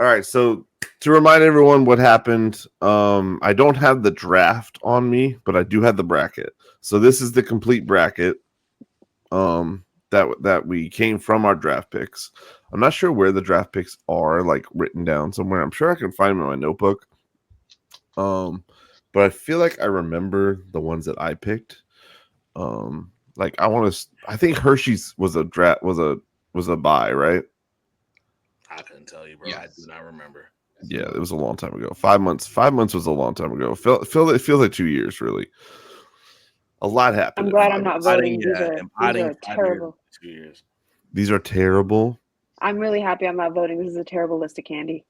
All right, so to remind everyone what happened, I don't have the draft on me, but I do have the bracket. So this is the complete bracket that we came from our draft picks. I'm not sure where the draft picks are, like written down somewhere. I'm sure I can find them in my notebook. But I feel like I remember the ones that I picked. Like I think Hershey's was a buy, right? I couldn't tell you, bro. Yes. I do not remember. Yeah, it was a long time ago. 5 months. 5 months was a long time ago. It feels like 2 years, really. A lot happened. I'm glad I'm not voting. These are terrible. 2 years. These are terrible. I'm really happy I'm not voting. This is a terrible list of candy.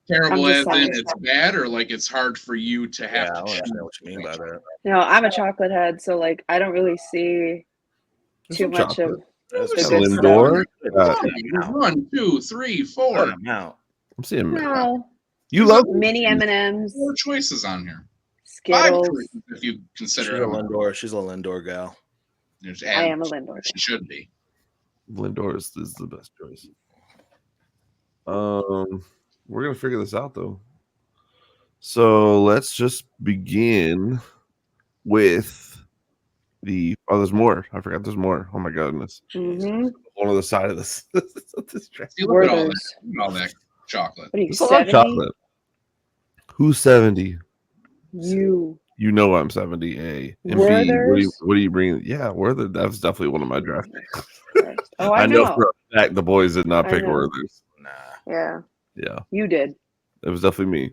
Terrible as in it's bad, or like it's hard for you to have to choose. I don't know what you mean by that. No, I'm a chocolate head, so like I don't really see too much of Lindor. 1, 2, 3, 4. Now I'm seeing. No. You love mini M&Ms. 4 choices on here. Skittles. 5 choices if you consider She's a Lindor gal. I am a Lindor. She should be. Lindor is the best choice. We're gonna figure this out though. So let's just begin with there's more. I forgot there's more. Oh my goodness. Mm-hmm. On the other side of this. See, look at all that chocolate. What are you, it's 70? Chocolate. Who's 70? You. You know I'm 70. A and B. What are you bringing? Yeah, Werther. That was definitely one of my draft picks. Oh, I know for a fact the boys did not pick Werthers. Nah. Yeah. Yeah. You did. It was definitely me.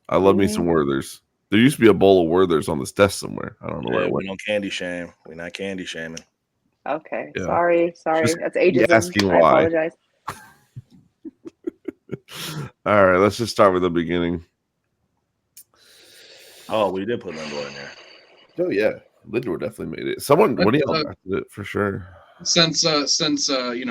I love me some Werthers. There used to be a bowl of Werthers on this desk somewhere. I don't know where it went. We don't candy shame. We're not candy shaming. Okay. Yeah. Sorry. Just that's ageism. Asking I why. apologize. All right, let's just start with the beginning. Oh, we did put Lindor in there. Oh yeah, Lindor definitely made it. Someone, what do you drafted it for sure? Since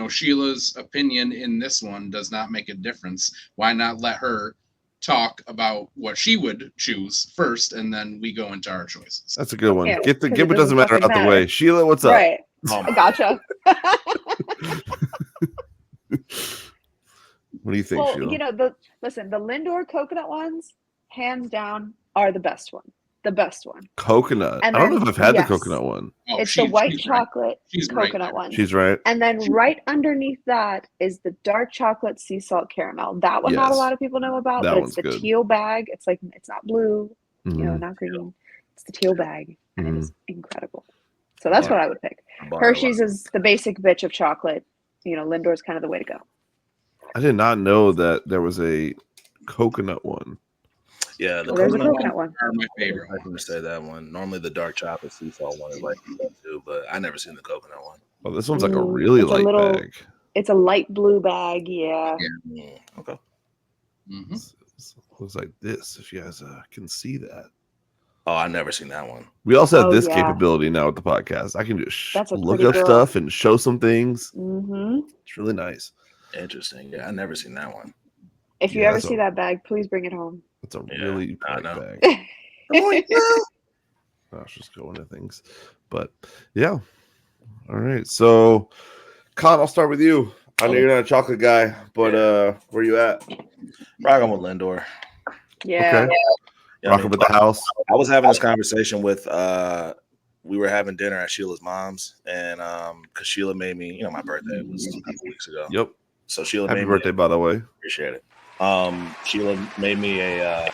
Sheila's opinion in this one does not make a difference, why not let her talk about what she would choose first, and then we go into our choices. That's a good one. Yeah, get what doesn't matter out the way. Sheila, what's up? Right. I gotcha. What do you think, Sheila? You know, the Lindor coconut ones, hands down, are the best one. The best one. Coconut. I don't know if I've had the coconut one. Oh, it's the white chocolate coconut one. She's right. And then right underneath that is the dark chocolate sea salt caramel. That one not a lot of people know about, but it's the teal bag. It's like, it's not blue, not green. It's the teal bag. And it is incredible. So that's what I would pick. Hershey's is the basic bitch of chocolate. Lindor's kind of the way to go. I did not know that there was a coconut one. Yeah, the coconut one are my favorite. I was going to say that one. Normally, the dark chocolate sea salt one is like that too, but I never seen the coconut one. Oh, this one's like a really light bag. It's a light blue bag, yeah. Okay. Mm-hmm. Looks like this. If you guys can see that. Oh, I've never seen that one. We also have this capability now with the podcast. I can just look up stuff and show some things. Mm-hmm. It's really nice. Interesting. Yeah, I've never seen that one. If you ever see that bag, please bring it home. It's a really big bag. I was just going to things. But yeah. All right. So Con, I'll start with you. I know you're not a chocolate guy, but where you at? Rocking with Lindor. Yeah. Okay. Rocking with the house. I was having this conversation with we were having dinner at Sheila's mom's, and because Sheila made me, my birthday was a couple weeks ago. Yep. So Sheila happy birthday, by the way. Appreciate it. Sheila made me a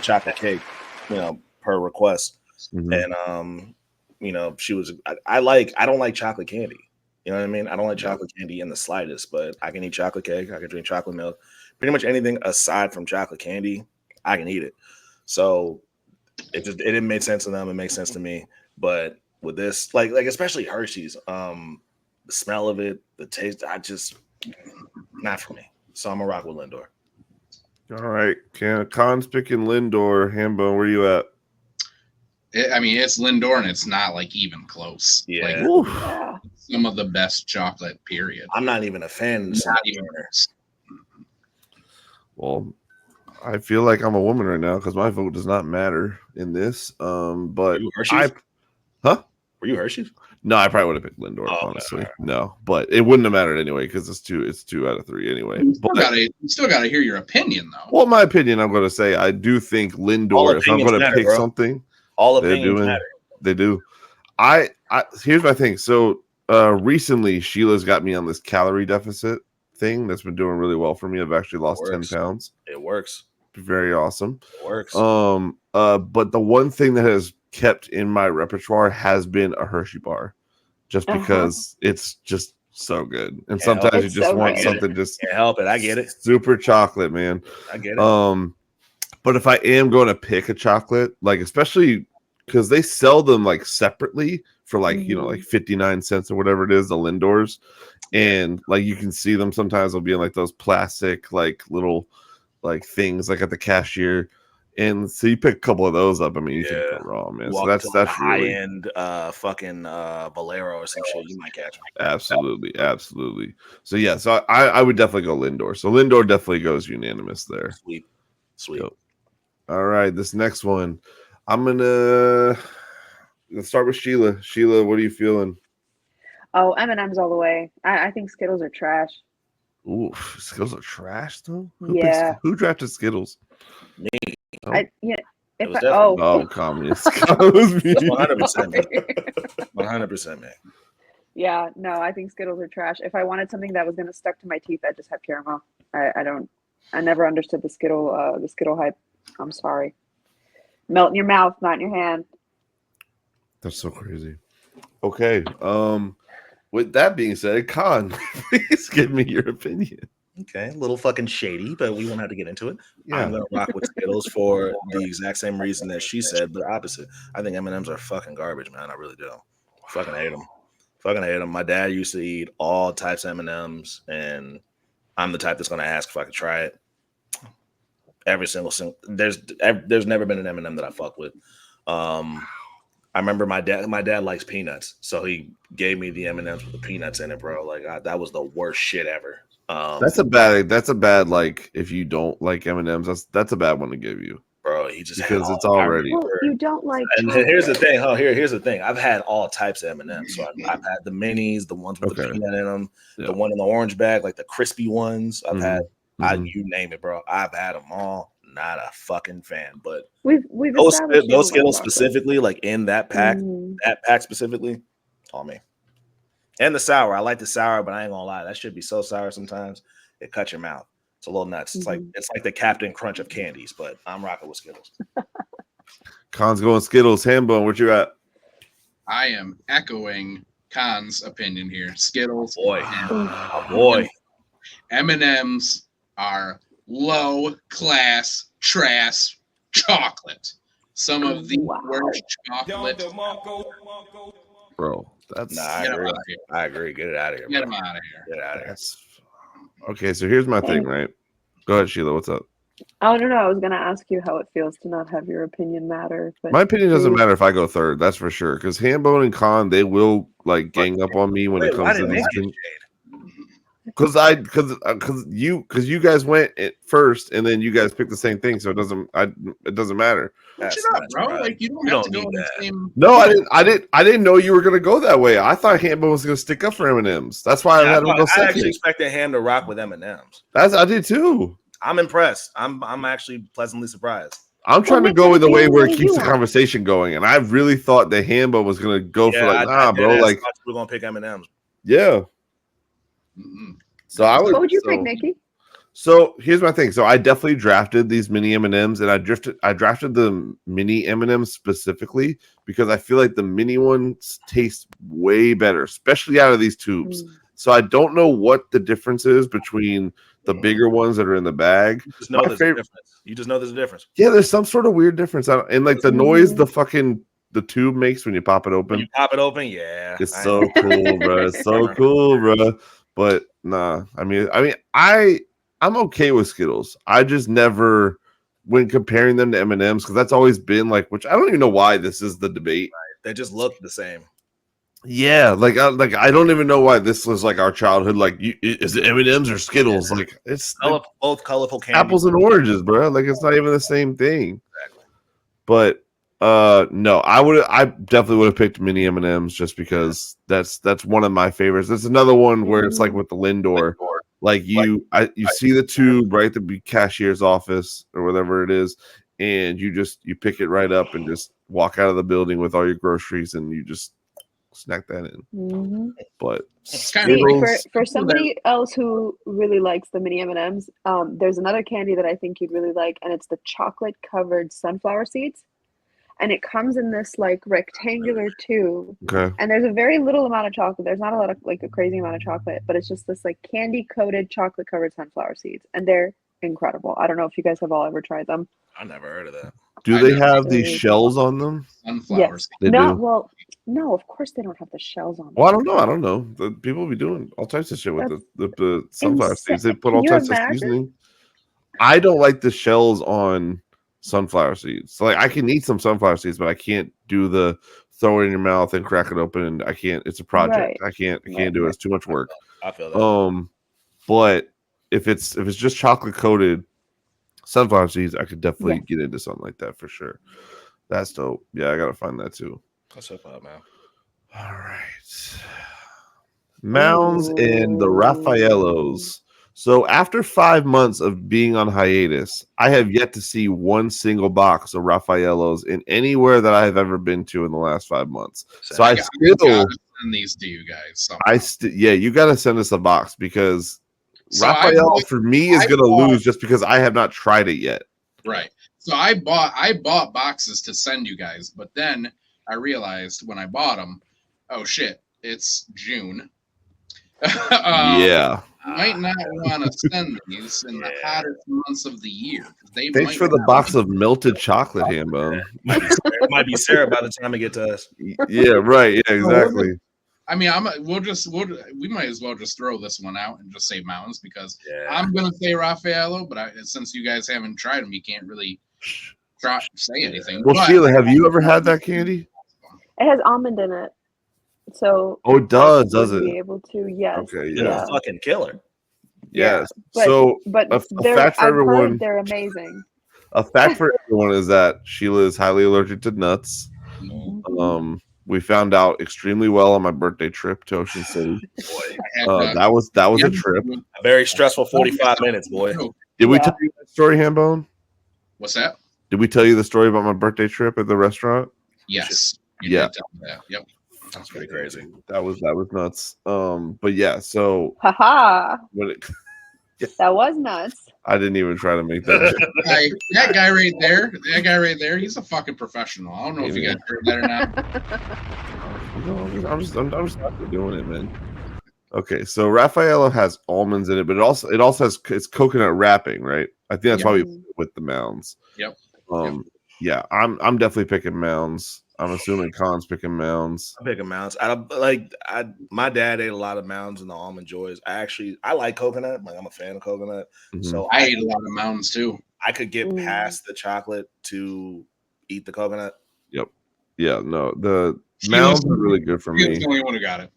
chocolate cake, per request. And she was I don't like chocolate candy. You know what I mean? I don't like chocolate candy in the slightest, but I can eat chocolate cake, I can drink chocolate milk. Pretty much anything aside from chocolate candy, I can eat it. So it didn't make sense to them, it makes sense to me. But with this, like especially Hershey's, the smell of it, the taste, not for me. So I'm a rock with Lindor. All right. Con's picking Lindor. Hambone, where you at? It's Lindor, and it's not like even close. Yeah. Some of the best chocolate, period. I'm not even a fan. Not even. Well, I feel like I'm a woman right now because my vote does not matter in this. But Hershey's? Were you Hershey's? No, I probably would have picked Lindor, honestly. Right. No, but it wouldn't have mattered anyway because it's 2 out of 3 anyway. You still gotta hear your opinion though. Well, my opinion, I'm gonna say I do think Lindor, if I'm gonna pick something, all opinions matter. They do. I here's my thing. So recently Sheila's got me on this calorie deficit thing that's been doing really well for me. I've actually lost 10 pounds. It works. Very awesome. It works. But the one thing that has kept in my repertoire has been a Hershey bar, just because it's just so good. And sometimes you just want something just can't help it. I get it. Super chocolate, man. I get it. But if I am going to pick a chocolate, like especially because they sell them like separately for like like 59 cents or whatever it is, the Lindors, and like you can see them sometimes they'll be in like those plastic like little like things like at the cashier. And so you pick a couple of those up. I mean, you can go wrong, man. Walk so that's high really end fucking Valero or some shit. You might catch them. Absolutely. So yeah, so I would definitely go Lindor. So Lindor definitely goes unanimous there. Sweet. Yep. All right, this next one, let's start with Sheila. Sheila, what are you feeling? Oh, M&M's all the way. I think Skittles are trash. Ooh, Skittles are trash though. Who drafted Skittles? Me. Oh. Communist. 100%, man. Yeah, no, I think Skittles are trash. If I wanted something that was going to stuck to my teeth, I'd just have caramel. I never understood the Skittle hype. I'm sorry. Melt in your mouth, not in your hand. That's so crazy. Okay. With that being said, Con, please give me your opinion. Okay, a little fucking shady, but we won't have to get into it. Yeah. I'm gonna rock with Skittles for the exact same reason that she said, but opposite. I think M&Ms are fucking garbage, man. I really do. Fucking hate them. My dad used to eat all types of M&Ms, and I'm the type that's gonna ask if I could try it. Every single there's never been an M&M that I fuck with. I remember my dad likes peanuts, so he gave me the M&Ms with the peanuts in it, bro. Like that was the worst shit ever. That's a bad like if you don't like M&Ms, that's a bad one to give you, bro. He just because it's already. Well, you don't like. And here's the thing. Here's the thing. I've had all types of M&Ms. So I've had the minis, the ones with the peanut in them, the one in the orange bag, like the crispy ones. I've had. You name it, bro. I've had them all. Not a fucking fan, but we've those Skittles specifically, like in that pack, specifically, all me. And the sour, I like the sour, but I ain't gonna lie, that should be so sour sometimes it cuts your mouth. It's a little nuts. It's like the Captain Crunch of candies, but I'm rocking with Skittles. Con's going Skittles. Hambone, where you at? I am echoing Con's opinion here. Skittles, boy. M&Ms are low class trash chocolate. Some of the worst chocolate. Bro, that's I agree. Get it out of here. Get them out of here. Okay, so here's my thing, right? Go ahead, Sheila. What's up? I don't know. I was gonna ask you how it feels to not have your opinion matter. But my opinion doesn't matter if I go third. That's for sure. Because Hambone and Con, they will like gang up on me when it comes to these things. Because you guys went first and then you guys picked the same thing, so it doesn't matter. Shut up, bro. Like you don't have to go in the same. No, I didn't know you were gonna go that way. I thought Hambone was gonna stick up for M&Ms. That's why I had him go second. I actually expected Ham to rock with M&Ms. I did too. I'm impressed. I'm actually pleasantly surprised. I'm trying to go in the way where it keeps the conversation going, and I really thought that Hambone was gonna go for bro. Like we're gonna pick M&Ms. Yeah. So what would you pick, Nikki? So here's my thing. So I definitely drafted these mini M&Ms, and I drafted the mini M&Ms specifically because I feel like the mini ones taste way better, especially out of these tubes. So I don't know what the difference is between the bigger ones that are in the bag. You just know there's a difference. You just know there's a difference. Yeah, there's some sort of weird difference. And like the noise the tube makes when you pop it open. When you pop it open, yeah. It's so cool, bro. It's so cool, bro. But nah, I mean, I'm okay with Skittles. I just never, when comparing them to M&Ms, because that's always been like, which I don't even know why this is the debate. Right. They just look the same. Yeah, I don't even know why this was like our childhood. Like, is it M&Ms or Skittles? Like, it's both colorful candies. Apples and oranges, bro. Like, it's not even the same thing. Exactly. But No, I definitely would have picked mini M&Ms just because that's one of my favorites. There's another one where it's like with the Lindor, like you see the tube right at the cashier's office or whatever it is, and you pick it right up and just walk out of the building with all your groceries and you just snack that in. Mm-hmm. But for somebody else who really likes the mini M&Ms, there's another candy that I think you'd really like, and it's the chocolate covered sunflower seeds. And it comes in this like rectangular tube. Okay. And there's a very little amount of chocolate. There's not a lot of like a crazy amount of chocolate, but it's just this like candy coated chocolate covered sunflower seeds. And they're incredible. I don't know if you guys have all ever tried them. I never heard of that. Do they have these shells on them? Sunflowers. Yes. Well, no, of course they don't have the shells on them. Well, I don't know. The people be doing all types of shit with the sunflower seeds. They put all types of seasoning. I don't like the shells on sunflower seeds. So like I can eat some sunflower seeds, but I can't do the throw it in your mouth and crack it open. And I can't. It's a project. Right. I can't do it. It's too much work. I feel that. But if it's just chocolate coated sunflower seeds, I could definitely get into something like that for sure. That's dope. Yeah, I gotta find that too. That's so fun, man. All right, Mounds and the Raffaellos. So after 5 months of being on hiatus, I have yet to see one single box of Raffaellos in anywhere that I have ever been to in the last 5 months. So I still send these to you guys. You got to send us a box because Raffaello for me is going to lose just because I have not tried it yet. Right. So I bought boxes to send you guys, but then I realized when I bought them, oh shit, it's June. Yeah. Might not want to send these in the hottest months of the year. Thanks for the box of melted chocolate, Hambone. Might be Sarah by the time it get to us. Yeah, right. Yeah, exactly. I mean, we might as well just throw this one out and just say Mounds because I'm gonna say Raffaello, but since you guys haven't tried them, you can't really say anything. Well, Sheila, have you ever had that candy? It has almond in it. So it does it? Be able to, yes. Okay, yeah. A fucking killer. Yes. Yeah. But a fact for everyone, they're amazing. A fact for everyone is that Sheila is highly allergic to nuts. Mm-hmm. We found out extremely well on my birthday trip to Ocean City. That was a trip. A very stressful 45 minutes, boy. Did we tell you that story, Hambone? What's that? Did we tell you the story about my birthday trip at the restaurant? Yes. You did tell me that. Yep. That's pretty crazy. That was nuts. But yeah, so that was nuts. I didn't even try to make that. That guy right there, he's a fucking professional. I don't know if you guys heard that or not. I'm just doing it, man. Okay, so Raffaello has almonds in it, but it also has it's coconut wrapping, right? I think that's why we put it with the Mounds. Yep. Yeah, I'm definitely picking Mounds. I'm assuming Khan's picking Mounds. I'm picking Mounds. My dad ate a lot of Mounds and the Almond Joys. I like coconut. Like I'm a fan of coconut. Mm-hmm. So I ate a lot of Mounds too. I could get past the chocolate to eat the coconut. Yep. Yeah. No, the Mounds are really good for me. You're the only one who got it.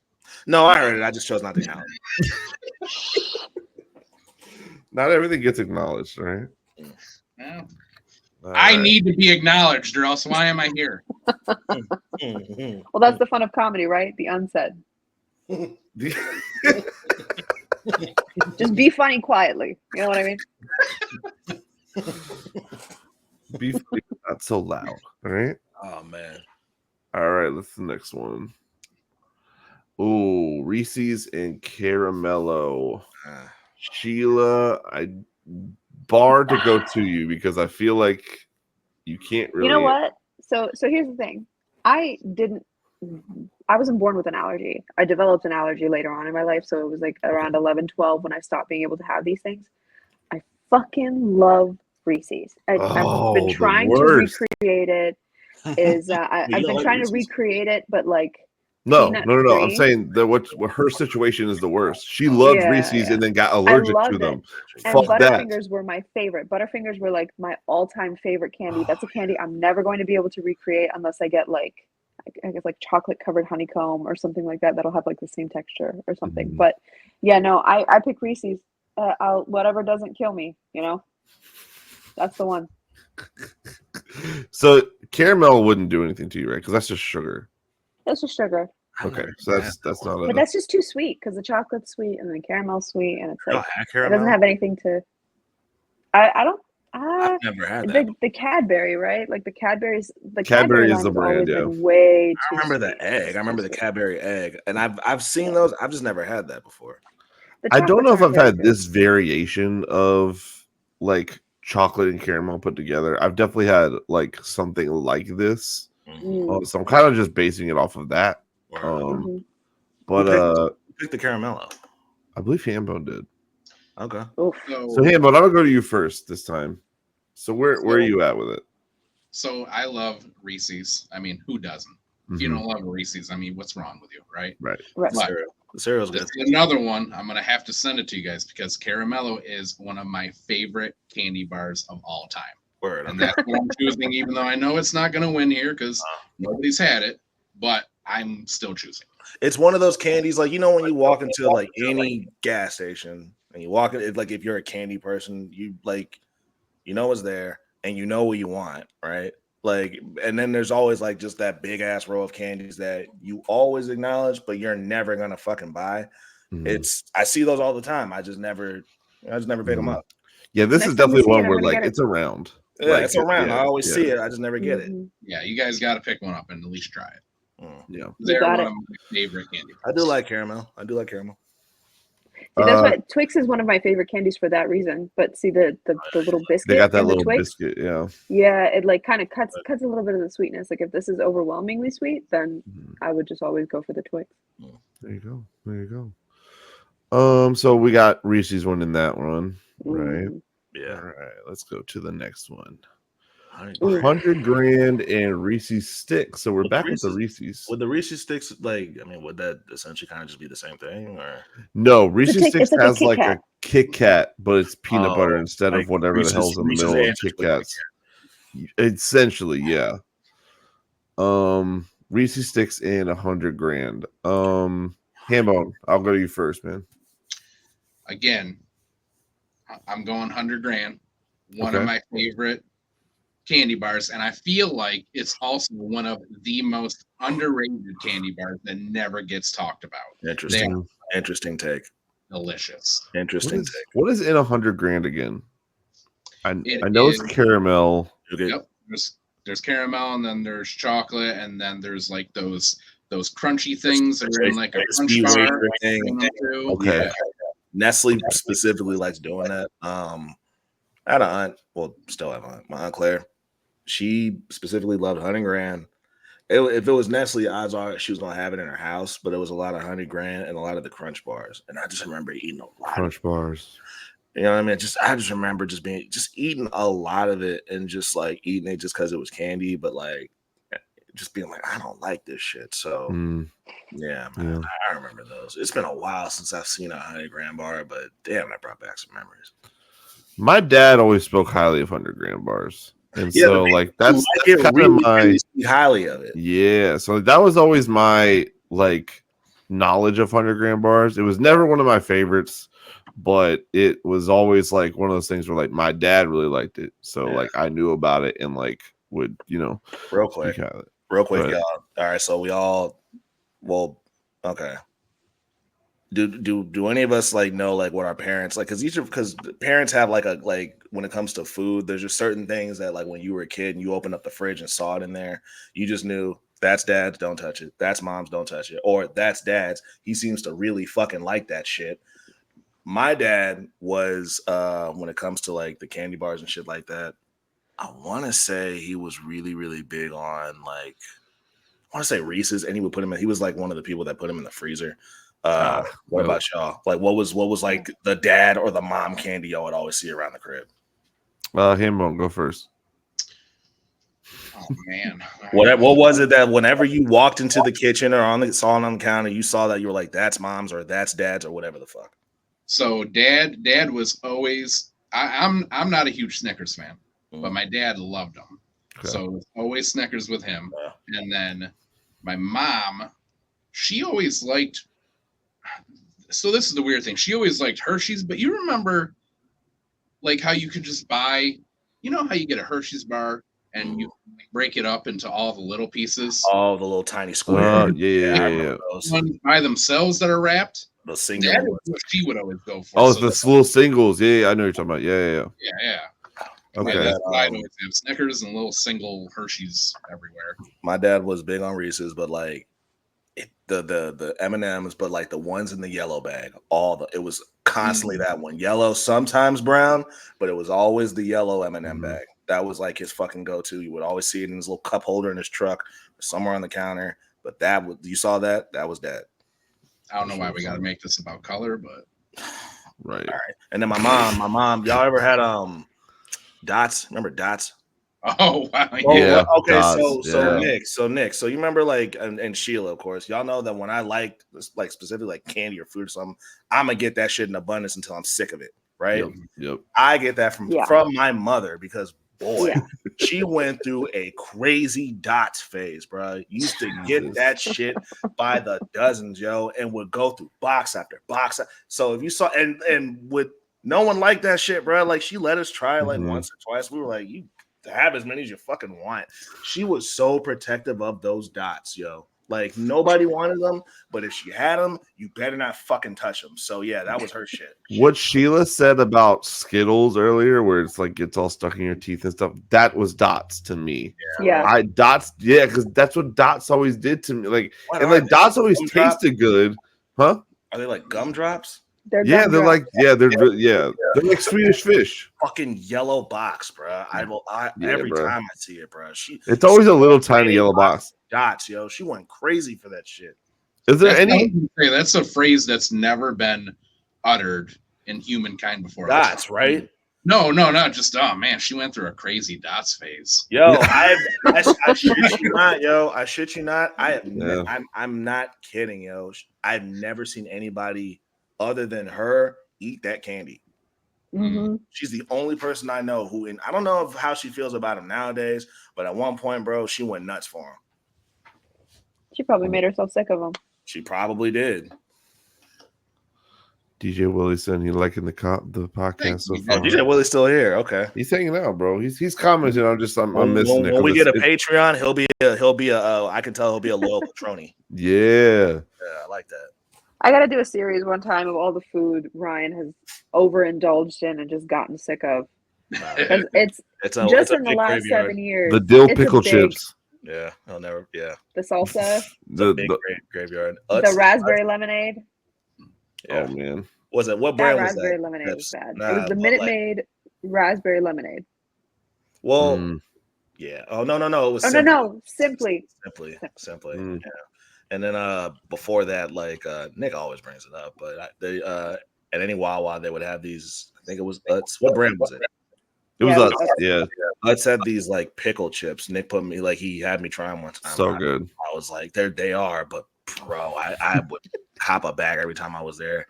No, I heard it. I just chose not to count it. Not everything gets acknowledged, right? Yeah. I need to be acknowledged, or else why am I here? Well, that's the fun of comedy, right? The unsaid. Just be funny quietly. You know what I mean? Be funny, not so loud. All right. Oh man. All right. Let's the next one. Oh, Reese's and Caramello. Sheila, I bar to go to you because I feel like you can't really. You know what? So here's the thing. I wasn't born with an allergy. I developed an allergy later on in my life. So it was like around 11, 12 when I stopped being able to have these things. I fucking love Reese's. I've been trying to recreate it. I've been trying to recreate it, but like. No. I'm saying that what her situation is the worst. She loved Reese's and then got allergic to them. And Butterfingers were my favorite. Butterfingers were like my all-time favorite candy. That's a candy I'm never going to be able to recreate unless I get like, I guess like chocolate-covered honeycomb or something like that. That'll have like the same texture or something. Mm-hmm. But yeah, no, I pick Reese's. Whatever doesn't kill me, you know. That's the one. So caramel wouldn't do anything to you, right? Because that's just sugar. That's just sugar. Okay, so that's not. But that's just too sweet because the chocolate's sweet and the caramel's sweet, and it's like it doesn't have anything to. I don't. I've never had that. The Cadbury, right? Like the Cadbury's. The Cadbury is line the brand. Always Yeah. been way I too remember the sweet. egg. I remember the Cadbury egg, and I've seen those. I've just never had that before. I don't know if I've had this variation of like chocolate and caramel put together. I've definitely had like something like this. So I'm kind of just basing it off of that. But who picked the caramello? I believe Hambone did. Okay. So Hambone, I'm gonna go to you first this time. So where are you at with it? So I love Reese's. I mean, who doesn't? If you don't love Reese's, I mean, what's wrong with you, right? Right. But the cereal's good. Another one, I'm gonna have to send it to you guys because Caramello is one of my favorite candy bars of all time. Word. And that's what I'm choosing, even though I know it's not gonna win here because nobody's had it, but I'm still choosing. It's one of those candies, like when you walk into like any gas station and you walk in, it's like if you're a candy person, you like it's there and you know what you want, right? Like, and then there's always like just that big ass row of candies that you always acknowledge, but you're never gonna fucking buy. I see those all the time. I just never pick them up. Yeah, this is definitely one where like it's around. Yeah, it's around. I always see it. I just never get it. Yeah, you guys got to pick one up and at least try it. Yeah, they're one of my favorite candy bars. I do like caramel. See, that's what Twix is one of my favorite candies for that reason. But see the little biscuit. They got that little Twix, biscuit, yeah. Yeah, it like kind of cuts a little bit of the sweetness. Like if this is overwhelmingly sweet, then I would just always go for the Twix. There you go. So we got Reese's one in that one, right? Yeah. All right, let's go to the next one. 100 grand and Reese's sticks. So we're back with the Reese's. Would the Reese's sticks would that essentially kind of just be the same thing, or no? Reese's sticks has like a Kit Kat, but it's peanut butter instead of whatever the hell's in the middle of Kit Kats. Essentially, yeah. Reese's sticks and 100 grand. Hambone, I'll go to you first, man. Again, I'm going 100 grand. One of my favorite candy bars, and I feel like it's also one of the most underrated candy bars that never gets talked about. Interesting take. Delicious. Interesting take. What is in 100 grand again? I know it's caramel. Yep. There's caramel, and then there's chocolate, and then there's like those crunchy things that are in like a crunch bar thing. Okay. Yeah. Nestle specifically likes doing that. I had an aunt, well, still have an aunt, my Aunt Claire. She specifically loved 100 grand. If it was Nestle, odds are she was gonna have it in her house, but it was a lot of 100 grand and a lot of the crunch bars. And I just remember eating a lot crunch bars. You know what I mean? I just remember just eating a lot of it and just like eating it just because it was candy, but like just being like, I don't like this shit. So yeah, man, I remember those. It's been a while since I've seen a 100 grand bar, but damn, that brought back some memories. My dad always spoke highly of 100 grand bars. And so like that's kind of my highly of it. Yeah. So that was always my like knowledge of 100 grand bars. It was never one of my favorites, but it was always like one of those things where like my dad really liked it. So like I knew about it and like would, real quick, y'all. All right. So okay. Do any of us like know like what our parents like? Because parents have like when it comes to food, there's just certain things that like when you were a kid and you opened up the fridge and saw it in there, you just knew that's dad's, don't touch it. That's mom's, don't touch it. Or that's dad's, he seems to really fucking like that shit. My dad was when it comes to like the candy bars and shit like that, I want to say he was really, really big on like I want to say Reese's, and he would put him in. He was like one of the people that put him in the freezer. What about y'all? Like, what was like the dad or the mom candy y'all would always see around the crib? Hambone, go first. Oh man, what was it that whenever you walked into the kitchen or saw it on the counter, you saw that you were like, that's mom's or that's dad's or whatever the fuck? So dad was always. I'm not a huge Snickers fan, but my dad loved them. Okay. So it was always Snickers with him, and then my mom, she always liked. So this is the weird thing. She always liked Hershey's, but you remember like how you could just buy, how you get a Hershey's bar and you break it up into all the little pieces. Oh, the little tiny square. Yeah. One by themselves that are wrapped. The single That is ones. what she would always go for. Oh, it's the little singles. Yeah, I know what you're talking about. Yeah. Okay. I always have Snickers and little single Hershey's everywhere. My dad was big on Reese's, but like the M&Ms, but like the ones in the yellow bag, it was constantly that one. Yellow, sometimes brown, but it was always the yellow M&M bag. That was like his fucking go-to. You would always see it in his little cup holder in his truck or somewhere on the counter. But you saw that was Dad. I don't know why we got to make this about color, but right. All right. And then my mom, y'all ever had Dots? Remember Dots? Oh wow. Yeah. Okay, Dots, so Nick, so you remember like and Sheila, of course. Y'all know that when I like specifically like candy or food or something, I'm gonna get that shit in abundance until I'm sick of it, right? Yep. I get that from my mother because boy, she went through a crazy Dots phase, bro. Used to get that shit by the dozens, yo, and would go through box after box. So if you saw and with no one liked that shit, bro. Like she let us try like once or twice. We were like, you have as many as you fucking want. She was so protective of those Dots, yo. Like nobody wanted them, but if she had them, you better not fucking touch them. So yeah, that was her shit. What Sheila said about Skittles earlier, where it's like gets all stuck in your teeth and stuff, that was Dots to me. Yeah. Dots, because that's what Dots always did to me. Like, and like Dots always tasted good, huh? Are they like gumdrops? They're they're like Swedish fish. Fucking yellow box, bro. Every time I see it, bro. It's always a little tiny yellow box. Dots, yo. She went crazy for that shit. Is there any? That's a phrase that's never been uttered in humankind before. Dots, right? No, not just. Oh man, she went through a crazy Dots phase. Yo, I shit you not, yo. I shit you not. I'm not kidding, yo. I've never seen anybody other than her eat that candy. Mm-hmm. She's the only person I know who, and I don't know how she feels about him nowadays, but at one point, bro, she went nuts for him. She probably made herself sick of him. She probably did. DJ Willie said he liking the podcast so far. Oh, DJ Willie's still here. Okay, he's hanging out, bro. He's commenting. I'm missing it. When we get a Patreon, he'll be a. I can tell he'll be a loyal patroni. Yeah, I like that. I got to do a series one time of all the food Ryan has overindulged in and just gotten sick of. Because it's just in the last 7 years. The dill pickle chips. Yeah, I'll never. Yeah, the salsa. the big graveyard. The raspberry lemonade. Yeah. Oh man, what brand was that? Raspberry lemonade was bad. It was the Minute Maid raspberry lemonade. Well, yeah. Oh no, it was. Simply. Yeah. And then before that, like Nick always brings it up, but they at any Wawa they would have these. I think it was Utz. What brand was it? It was Utz. Yeah. Utz had these like pickle chips. Nick put me he had me try them one time. So good. I was like, they are, but bro, I would cop a bag every time I was there,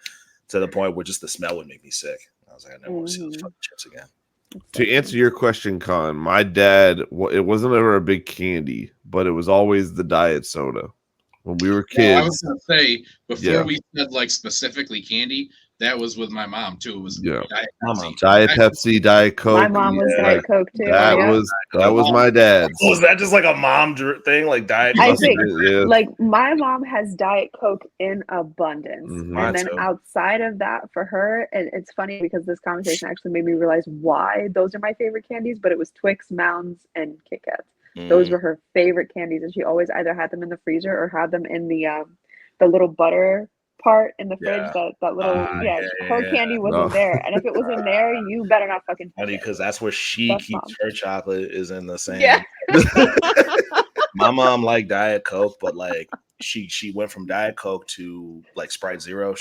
to the point where just the smell would make me sick. I was like, I never want to see those fucking chips again. To answer your question, Con, my dad, it wasn't ever a big candy, but it was always the diet soda. When we were kids. I was going to say, before we said like specifically candy, that was with my mom too. It was Diet Pepsi, Diet Coke. My mom was Diet Coke too. That was my dad's. Was that just like a mom thing, like Diet Coke? I think like my mom has Diet Coke in abundance, and then outside of that, for her, and it's funny because this conversation actually made me realize why those are my favorite candies. But it was Twix, Mounds, and Kit Kats. Those were her favorite candies, and she always either had them in the freezer or had them in the little butter part in the fridge. That little her candy wasn't there, and if it was in there, you better not fucking. Funny, because that's where she keeps her chocolate is in the same. Yeah. My mom liked Diet Coke, but like she went from Diet Coke to like Sprite Zero.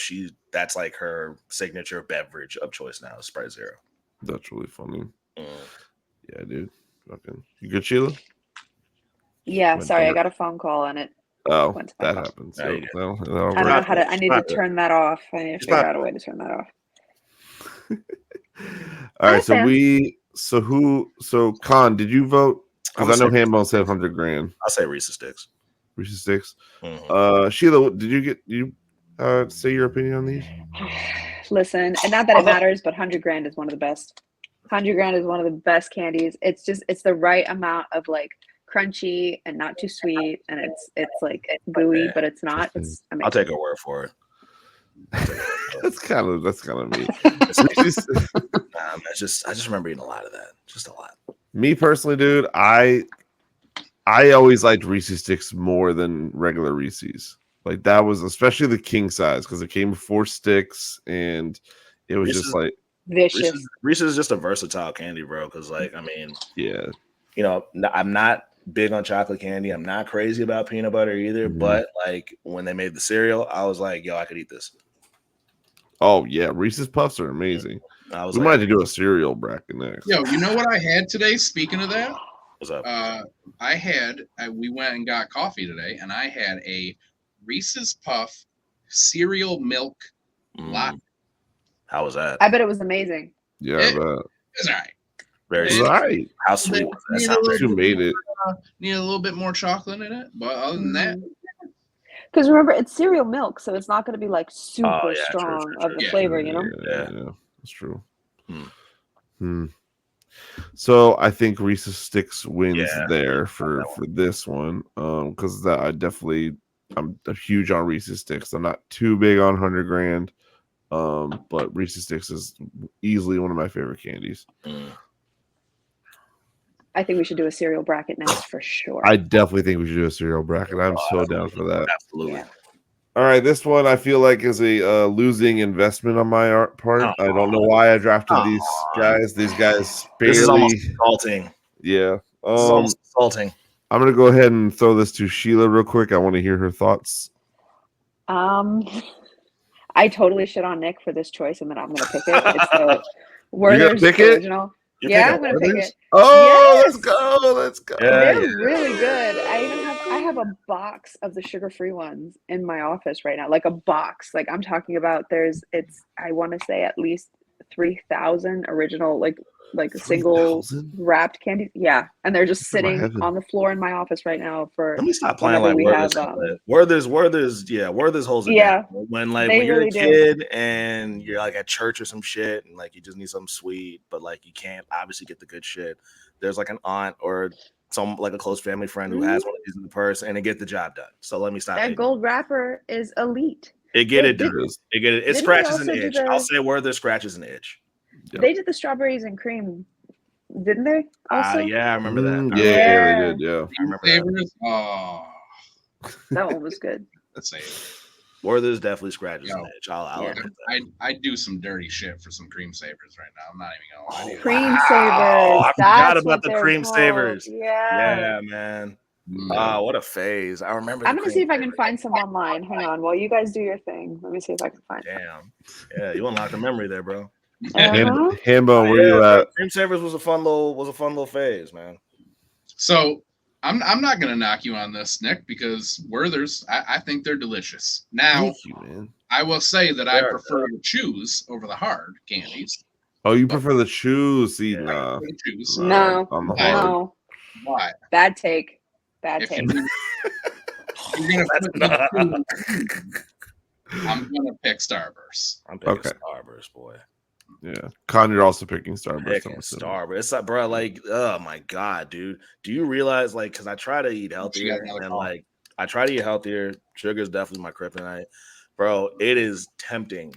That's like her signature beverage of choice now, Sprite Zero. That's really funny. Yeah, dude. Fucking, you good, Sheila? Yeah, sorry, I got a phone call and it. Oh, that happens. I don't know how to. I need to turn that off. I need to figure out a way to turn that off. All right, so Con, did you vote? Because I know Hambone said $100,000. I'll say Reese's Sticks. Reese's Sticks. Sheila, did you say your opinion on these? Listen, and not that it matters, but $100,000 is one of the best. 100 Grand is one of the best candies. It's the right amount of like crunchy and not too sweet, and it's like gooey, but it's not. It's amazing. I'll take her word for it. that's kind of me. I just remember eating a lot of that. Just a lot. Me personally, dude, I always liked Reese's Sticks more than regular Reese's. Like that was especially the king size because it came with 4 sticks and it was just like vicious. Reese's is just a versatile candy, bro. Because like I mean, yeah, you know, I'm not big on chocolate candy. I'm not crazy about peanut butter either. But like when they made the cereal, I was like, yo, I could eat this. Oh yeah, Reese's Puffs are amazing. We might have to do a cereal bracket next. Yo, you know what I had today? Speaking of that, what's up? We went and got coffee today, and I had a Reese's Puff cereal milk latte. How was that? I bet it was amazing. Yeah, it was all right. Very right. How sweet was that? You made it. Need a little bit more chocolate in it, but other than that. Because remember, it's cereal milk, so it's not going to be like super strong of the flavor, you know? Yeah, that's true. So I think Reese's Sticks wins there for this one. Because I'm huge on Reese's Sticks. I'm not too big on 100 Grand. But Reese's Sticks is easily one of my favorite candies. I think we should do a cereal bracket next for sure. I definitely think we should do a cereal bracket. I'm so down for that. Absolutely. Yeah. All right, this one I feel like is a losing investment on my part. I don't know why I drafted these guys. These guys barely. This is almost insulting. Yeah. This is almost insulting. I'm gonna go ahead and throw this to Sheila real quick. I want to hear her thoughts. I totally shit on Nick for this choice, and then I'm gonna pick it. It's the Werther's original. Yeah, I'm gonna pick it. Oh, yes! Let's go. They're really good. I have a box of the sugar-free ones in my office right now, like a box. Like I'm talking about. I want to say at least 3,000 original, like single wrapped candies. Yeah, and they're just sitting on the floor in my office right now. Let me stop playing like Werther's holds it down. When you're a kid and you're like at church or some shit and like you just need something sweet, but like you can't obviously get the good shit. There's like an aunt or some like a close family friend who has one of these in the purse and they get the job done. So let me stop. That gold wrapper is elite. It scratches an itch. I'll say Werther scratches an itch. Yep. They did the strawberries and cream, didn't they? Also? Yeah, I remember that. They did. Yeah, I remember that. Oh, that one was good. Let's say Werther's definitely scratches an itch. I do some dirty shit for some cream savers right now. I'm not even gonna lie to you. Cream savers. I forgot about the cream savers. Yeah, man. What a phase. I remember. I'm gonna see if I can find some online. Hang on, while you guys do your thing. Let me see if I can find. Damn. Yeah, you unlocked a memory there, bro. Hambone, where you at? Cream savers was a fun little phase, man. So I'm not gonna knock you on this, Nick, because Werther's I think they're delicious. Now I will say that I prefer the chews over the hard candies. Oh, you prefer the chews? See, No. Why? Bad take. I'm gonna pick Starburst. I'm picking Starburst, boy. Yeah, Con, you're also picking Starburst. Starburst. It's like, bro, like, oh my god, dude. Do you realize, like, because I try to eat healthier and like I try to eat healthier. Sugar is definitely my kryptonite, bro. It is tempting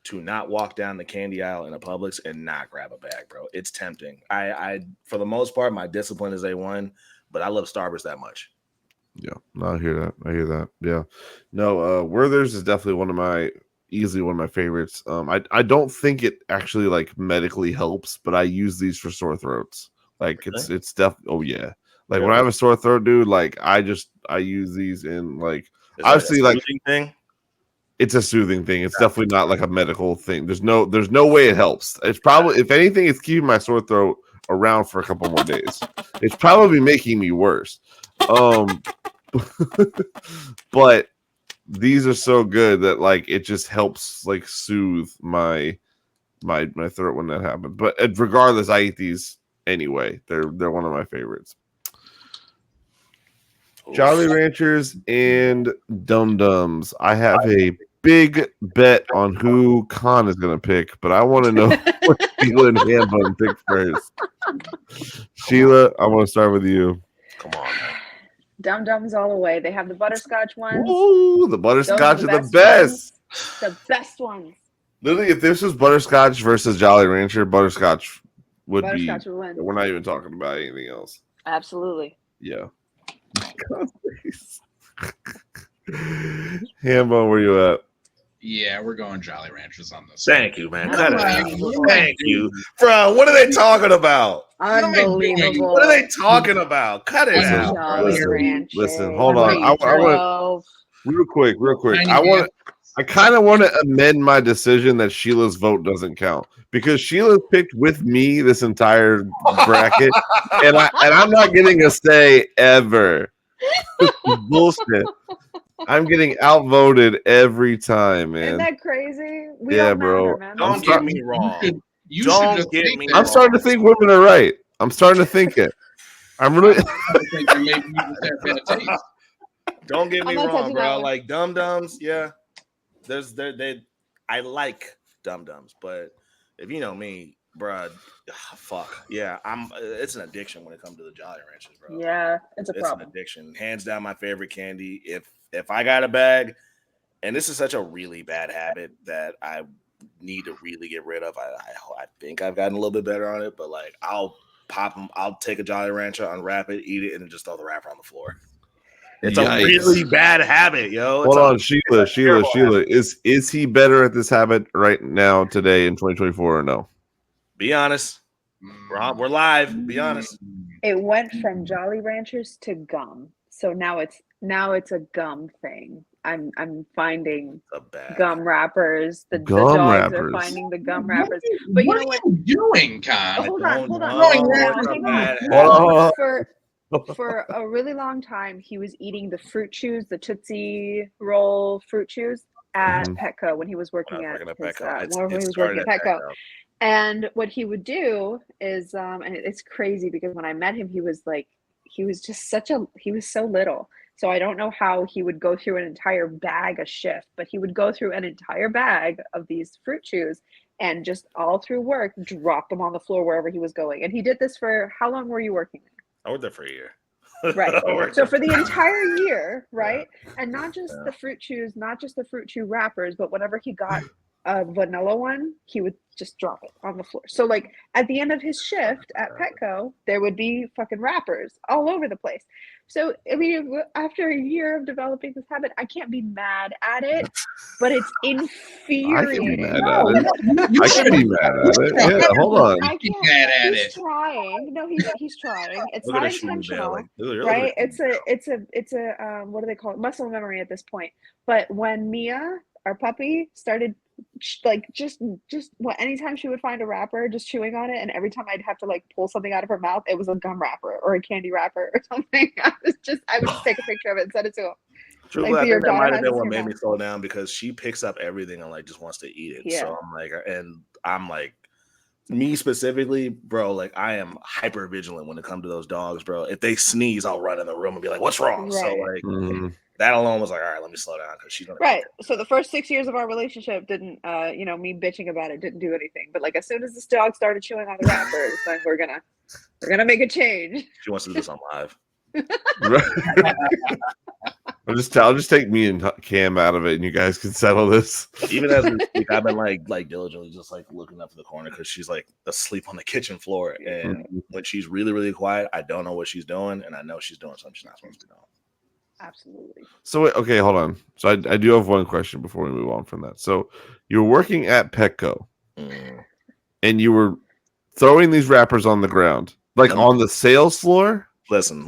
to not walk down the candy aisle in a Publix and not grab a bag, bro. It's tempting. I for the most part, my discipline is A1, but I love Starburst that much. Yeah, no, I hear that. Yeah, no, Werther's is definitely easily one of my favorites. I don't think it actually like medically helps, but I use these for sore throats. Like it's definitely. Oh yeah, like when I have a sore throat, dude. Like I use these in like obviously like thing. It's a soothing thing. It's definitely not like a medical thing. There's no way it helps. It's probably, if anything, it's keeping my sore throat around for a couple more days. It's probably making me worse. But these are so good that like it just helps like soothe my throat when that happens. But regardless, I eat these anyway. They're one of my favorites. Jolly Ranchers and Dum Dums. I have a big bet on who Khan is going to pick, but I want to know what Sheila and Hambone pick first. Sheila, I want to start with you. Come on, man. Dum Dums all the way. They have the butterscotch ones. Ooh, the butterscotch are the best. The best ones. Literally, if this was butterscotch versus Jolly Rancher, butterscotch would Butterscotch would win. We're not even talking about anything else. Absolutely. Yeah. Hambone, where you at? Yeah, we're going Jolly Ranchers on this. Thank you, man. Cut it out. Thank you. Bro, what are they talking about? Unbelievable. What are they talking about? Cut it out. Listen, hold on. I want real quick. I kind of want to amend my decision that Sheila's vote doesn't count because Sheila picked with me this entire bracket, and I'm not getting a say ever. Bullshit. I'm getting outvoted every time, man. Isn't that crazy? Bro. Don't get me wrong. Don't get me I'm starting to think women are right. I'm starting to think it. I'm really. Don't get me wrong, bro. Like Dum Dums, yeah. I like Dum Dums, but if you know me, bro, fuck yeah, it's an addiction when it comes to the Jolly Ranchers, bro. Yeah, it's problem. An addiction. Hands down, my favorite candy. If I got a bag, and this is such a really bad habit that I need to really get rid of. I think I've gotten a little bit better on it, but like I'll pop them. I'll take a Jolly Rancher, unwrap it, eat it, and then just throw the wrapper on the floor. It's a really bad habit, yo. Hold on, Sheila. Is he better at this habit right now, today, in 2024, or no? Be honest. We're live. Be honest. It went from Jolly Ranchers to gum, so now it's a gum thing. I'm finding gum wrappers. The dogs are finding the gum wrappers. But you know what? Are you doing, Con? Hold on. For a really long time, he was eating the fruit chews, the Tootsie Roll fruit chews at Petco when he was working at Petco. And what he would do is, and it's crazy because when I met him, he was so little. So I don't know how he would go through an entire bag a shift, but he would go through an entire bag of these fruit chews and just all through work, drop them on the floor wherever he was going. And he did this for, how long were you working there? I worked there for a year. Right. So for the entire year, right? And not just the fruit chews, not just the fruit chew wrappers, but whenever he got a vanilla one, he would just drop it on the floor. So like at the end of his shift at Petco, there would be fucking wrappers all over the place. So I mean, after a year of developing this habit, I can't be mad at it, but it's infuriating. I can be mad at it. Yeah, hold on. I can't. He's trying. No, he's trying. It's not intentional, right? It's a what do they call it? Muscle memory at this point. But when Mia, our puppy, started like just anytime she would find a wrapper, just chewing on it, and every time I'd have to like pull something out of her mouth, it was a gum wrapper or a candy wrapper or something. I would just take a picture of it and send it to him. Truly, I think that might have been what made me slow down because she picks up everything and like just wants to eat it. Yeah. So I'm like, me specifically, bro, like I am hyper vigilant when it comes to those dogs, bro. If they sneeze, I'll run in the room and be like, "What's wrong?" Right. So like. That alone was like, all right, let me slow down because she's gonna. Right. So the first 6 years of our relationship didn't, me bitching about it didn't do anything. But like as soon as this dog started chewing on the wrappers, like we're gonna make a change. She wants to do this on live. I'll just take me and Cam out of it, and you guys can settle this. Even as we speak, I've been like diligently just like looking up to the corner because she's like asleep on the kitchen floor, and when she's really really quiet, I don't know what she's doing, and I know she's doing something she's not supposed to be doing. Absolutely. So wait, okay, hold on. So I do have one question before we move on from that. So you were working at Petco, and you were throwing these wrappers on the ground, like on the sales floor. Listen.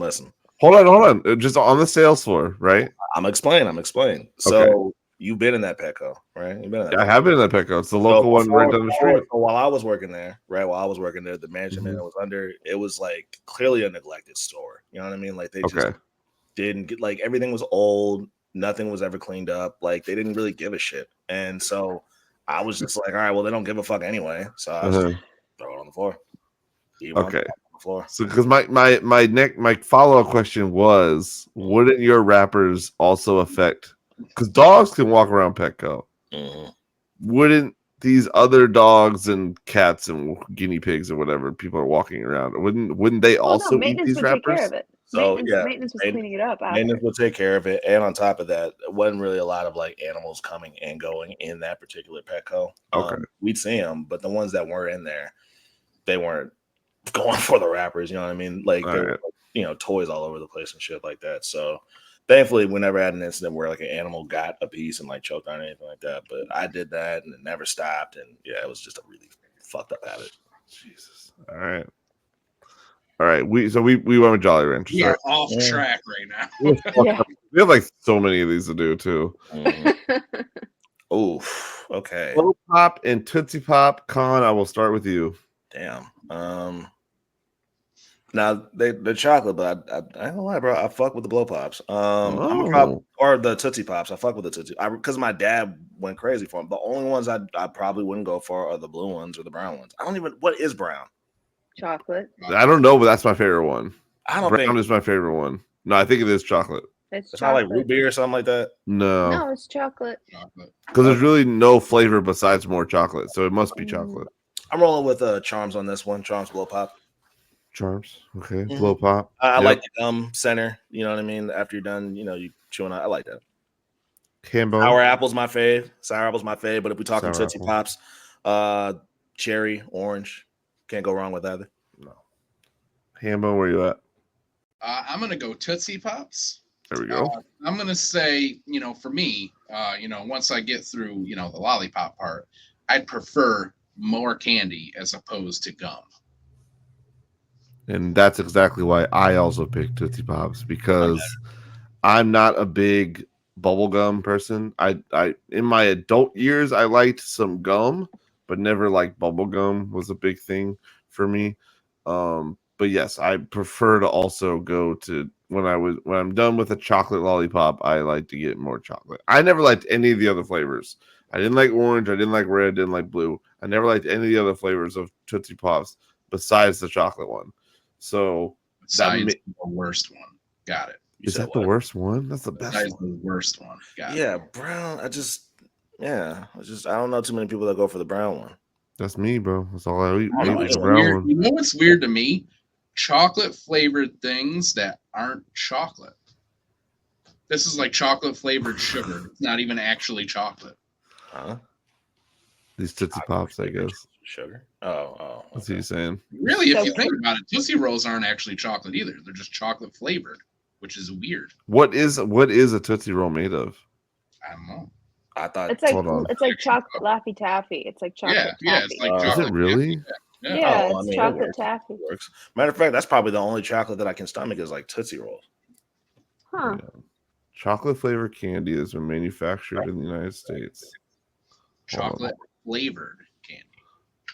Hold on. Just on the sales floor, right? I'm explaining. So you've been in that Petco, right? I have been in that Petco. It's the local one right down the street. So while I was working there, the management I was under, it was like clearly a neglected store. You know what I mean? Like they just didn't get, like everything was old, nothing was ever cleaned up, like they didn't really give a shit. And so I was just like, all right, well, they don't give a fuck anyway, so I just throw it on the floor. So because my follow-up question was, wouldn't your wrappers also affect because dogs can walk around Petco. Wouldn't these other dogs and cats and guinea pigs or whatever people are walking around, wouldn't they also eat these wrappers? Take care of it. So maintenance was cleaning it up. Maintenance will take care of it, and on top of that, it wasn't really a lot of like animals coming and going in that particular Petco. Okay, we'd see them, but the ones that weren't in there, they weren't going for the wrappers. You know what I mean? Like, toys all over the place and shit like that. So thankfully, we never had an incident where like an animal got a piece and like choked on anything like that. But I did that and it never stopped. And yeah, it was just a really fucked up habit. Jesus. All right. We went with Jolly Ranchers. We are off track right now. We have like so many of these to do too. Oof. Okay. Blow Pop and Tootsie Pop. Con, I will start with you. Damn. Now the chocolate, but I ain't gonna lie, bro. I fuck with the Blow Pops. Or the Tootsie Pops. I fuck with the Tootsie because my dad went crazy for them. The only ones I probably wouldn't go for are the blue ones or the brown ones. I don't even. What is brown? Chocolate. I don't know, but that's my favorite one. Brown is my favorite one. No, I think it is chocolate. It's not like root beer or something like that. No, it's chocolate. Because there's really no flavor besides more chocolate, so it must be chocolate. I'm rolling with Charms on this one. Charms Blow Pop. Charms, okay. Blow Pop. I like the gum center. You know what I mean? After you're done, you chewing out. I like that. Hambone. Sour apple's my fave. Sour apple's my fave. But if we're talking Tootsie Pops, cherry, orange, can't go wrong with either. No. Hambone, where you at? I'm gonna go Tootsie Pops. There we go. I'm gonna say, for me, once I get through, the lollipop part, I'd prefer more candy as opposed to gum. And that's exactly why I also picked Tootsie Pops, because I'm not a big bubblegum person. I in my adult years I liked some gum, but never like bubblegum was a big thing for me. But yes, I prefer to also go to when I'm done with a chocolate lollipop, I like to get more chocolate. I never liked any of the other flavors. I didn't like orange, I didn't like red, didn't like blue. I never liked any of the other flavors of Tootsie Pops besides the chocolate one. So besides the worst one. Got it. Is that the worst one? That's the best one. The worst one. Got it. Yeah, brown. I don't know too many people that go for the brown one. That's me, bro. That's all I eat. The brown one. You know what's weird to me? Chocolate flavored things that aren't chocolate. This is like chocolate flavored sugar. It's not even actually chocolate. Huh? These Tootsie Pops, I guess. Sugar. Oh. That's what you're saying. Really, if you think about it, Tootsie Rolls aren't actually chocolate either. They're just chocolate flavored, which is weird. What is a Tootsie Roll made of? I don't know. I thought it's like chocolate Laffy Taffy. It's like chocolate taffy. Yeah, it's like chocolate. Is it really? Yeah, it's chocolate taffy. Works. Matter of fact, that's probably the only chocolate that I can stomach is like Tootsie Rolls. Huh. Yeah. Chocolate flavored candy has been manufactured in the United States. Chocolate flavored candy.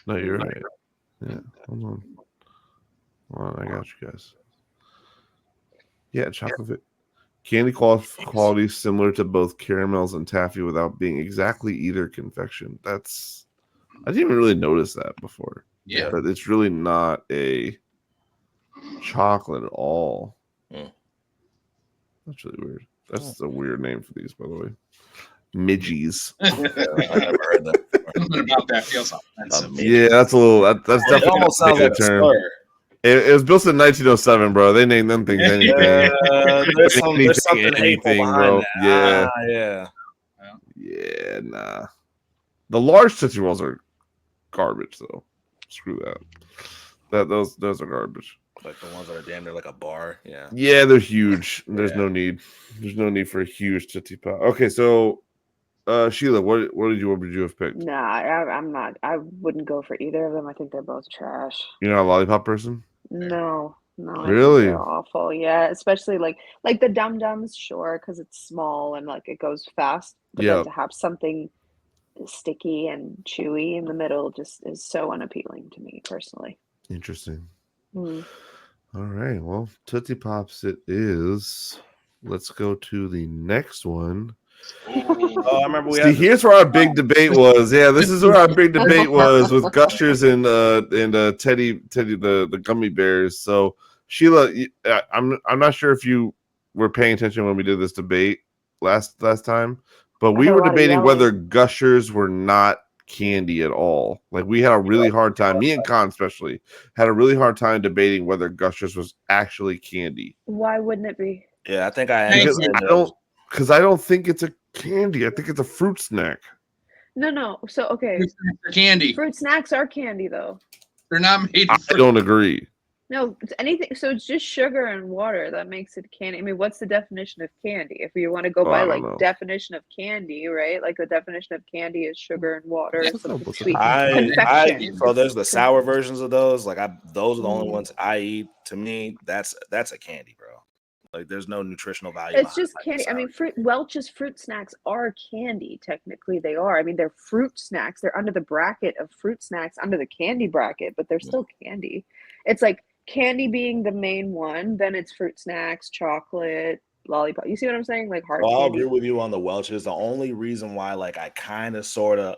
No, you're right. Yeah, hold on, I got you guys. Yeah, chocolate candy quality similar to both caramels and taffy without being exactly either confection. I didn't even really notice that before. Yeah, but it's really not a chocolate at all. That's really weird. That's a weird name for these, by the way. Midgies. I never heard that. Something about that feels offensive. Yeah, that's a little. That's definitely almost sounds like a term. It was built in 1907, bro. They named them things anything. There's something hateful behind that. Yeah. Yeah, nah. The large Tootsie Rolls are garbage, though. Screw that. Those are garbage. Like the ones that are damn near like a bar. Yeah. Yeah, they're huge. There's no need. There's no need for a huge Tootsie Pop. Okay, so Sheila, what would you have picked? Nah, I'm not. I wouldn't go for either of them. I think they're both trash. You're not a lollipop person? No. Really? They're awful. Yeah, especially like the Dum Dums, sure, because it's small and like it goes fast. But then to have something sticky and chewy in the middle just is so unappealing to me personally. Interesting. All right. Well, Tootsie Pops it is. Let's go to the next one. I remember here's where our big debate was. Yeah, this is where our big debate was with Gushers and Teddy the gummy bears. So Sheila, I'm not sure if you were paying attention when we did this debate. last time, but we were debating whether Gushers were not candy at all. Like we had a really hard time. Me and Con especially had a really hard time debating whether Gushers was actually candy. Why wouldn't it be? Yeah, I think I don't think it's a candy. I think it's a fruit snack. No. So okay, candy. Fruit snacks are candy though. They're not made. I don't agree. No, it's anything. So it's just sugar and water that makes it candy. I mean, what's the definition of candy? If you want to go by like definition of candy, right? Like the definition of candy is sugar and water. Sweet confection. So there's the sour versions of those. Like those are the only ones I eat. To me, that's a candy, bro. Like there's no nutritional value. It's just candy. I mean, Welch's fruit snacks are candy. Technically, they are. I mean, they're fruit snacks. They're under the bracket of fruit snacks, under the candy bracket, but they're still candy. It's like candy being the main one, then it's fruit snacks, chocolate, lollipop. You see what I'm saying? Like hard candy. I'll agree with you on the Welch's. The only reason why like I kind of sort of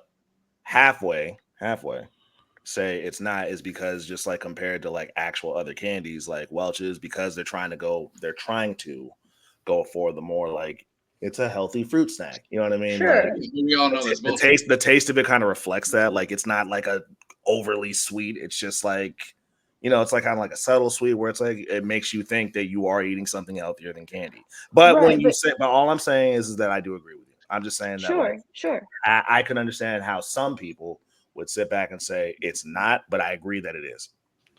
halfway say it's not is because just like compared to like actual other candies like Welch's, because they're trying to go for the more like it's a healthy fruit snack. You know what I mean? Sure. Like, we all know this. The taste of it kind of reflects that. Like it's not like a overly sweet. It's just like, you know, it's like kind of like a subtle sweet where it's like it makes you think that you are eating something healthier than candy. But but all I'm saying is that I do agree with you. I'm just saying that sure. I can understand how some people would sit back and say it's not, but I agree that it is.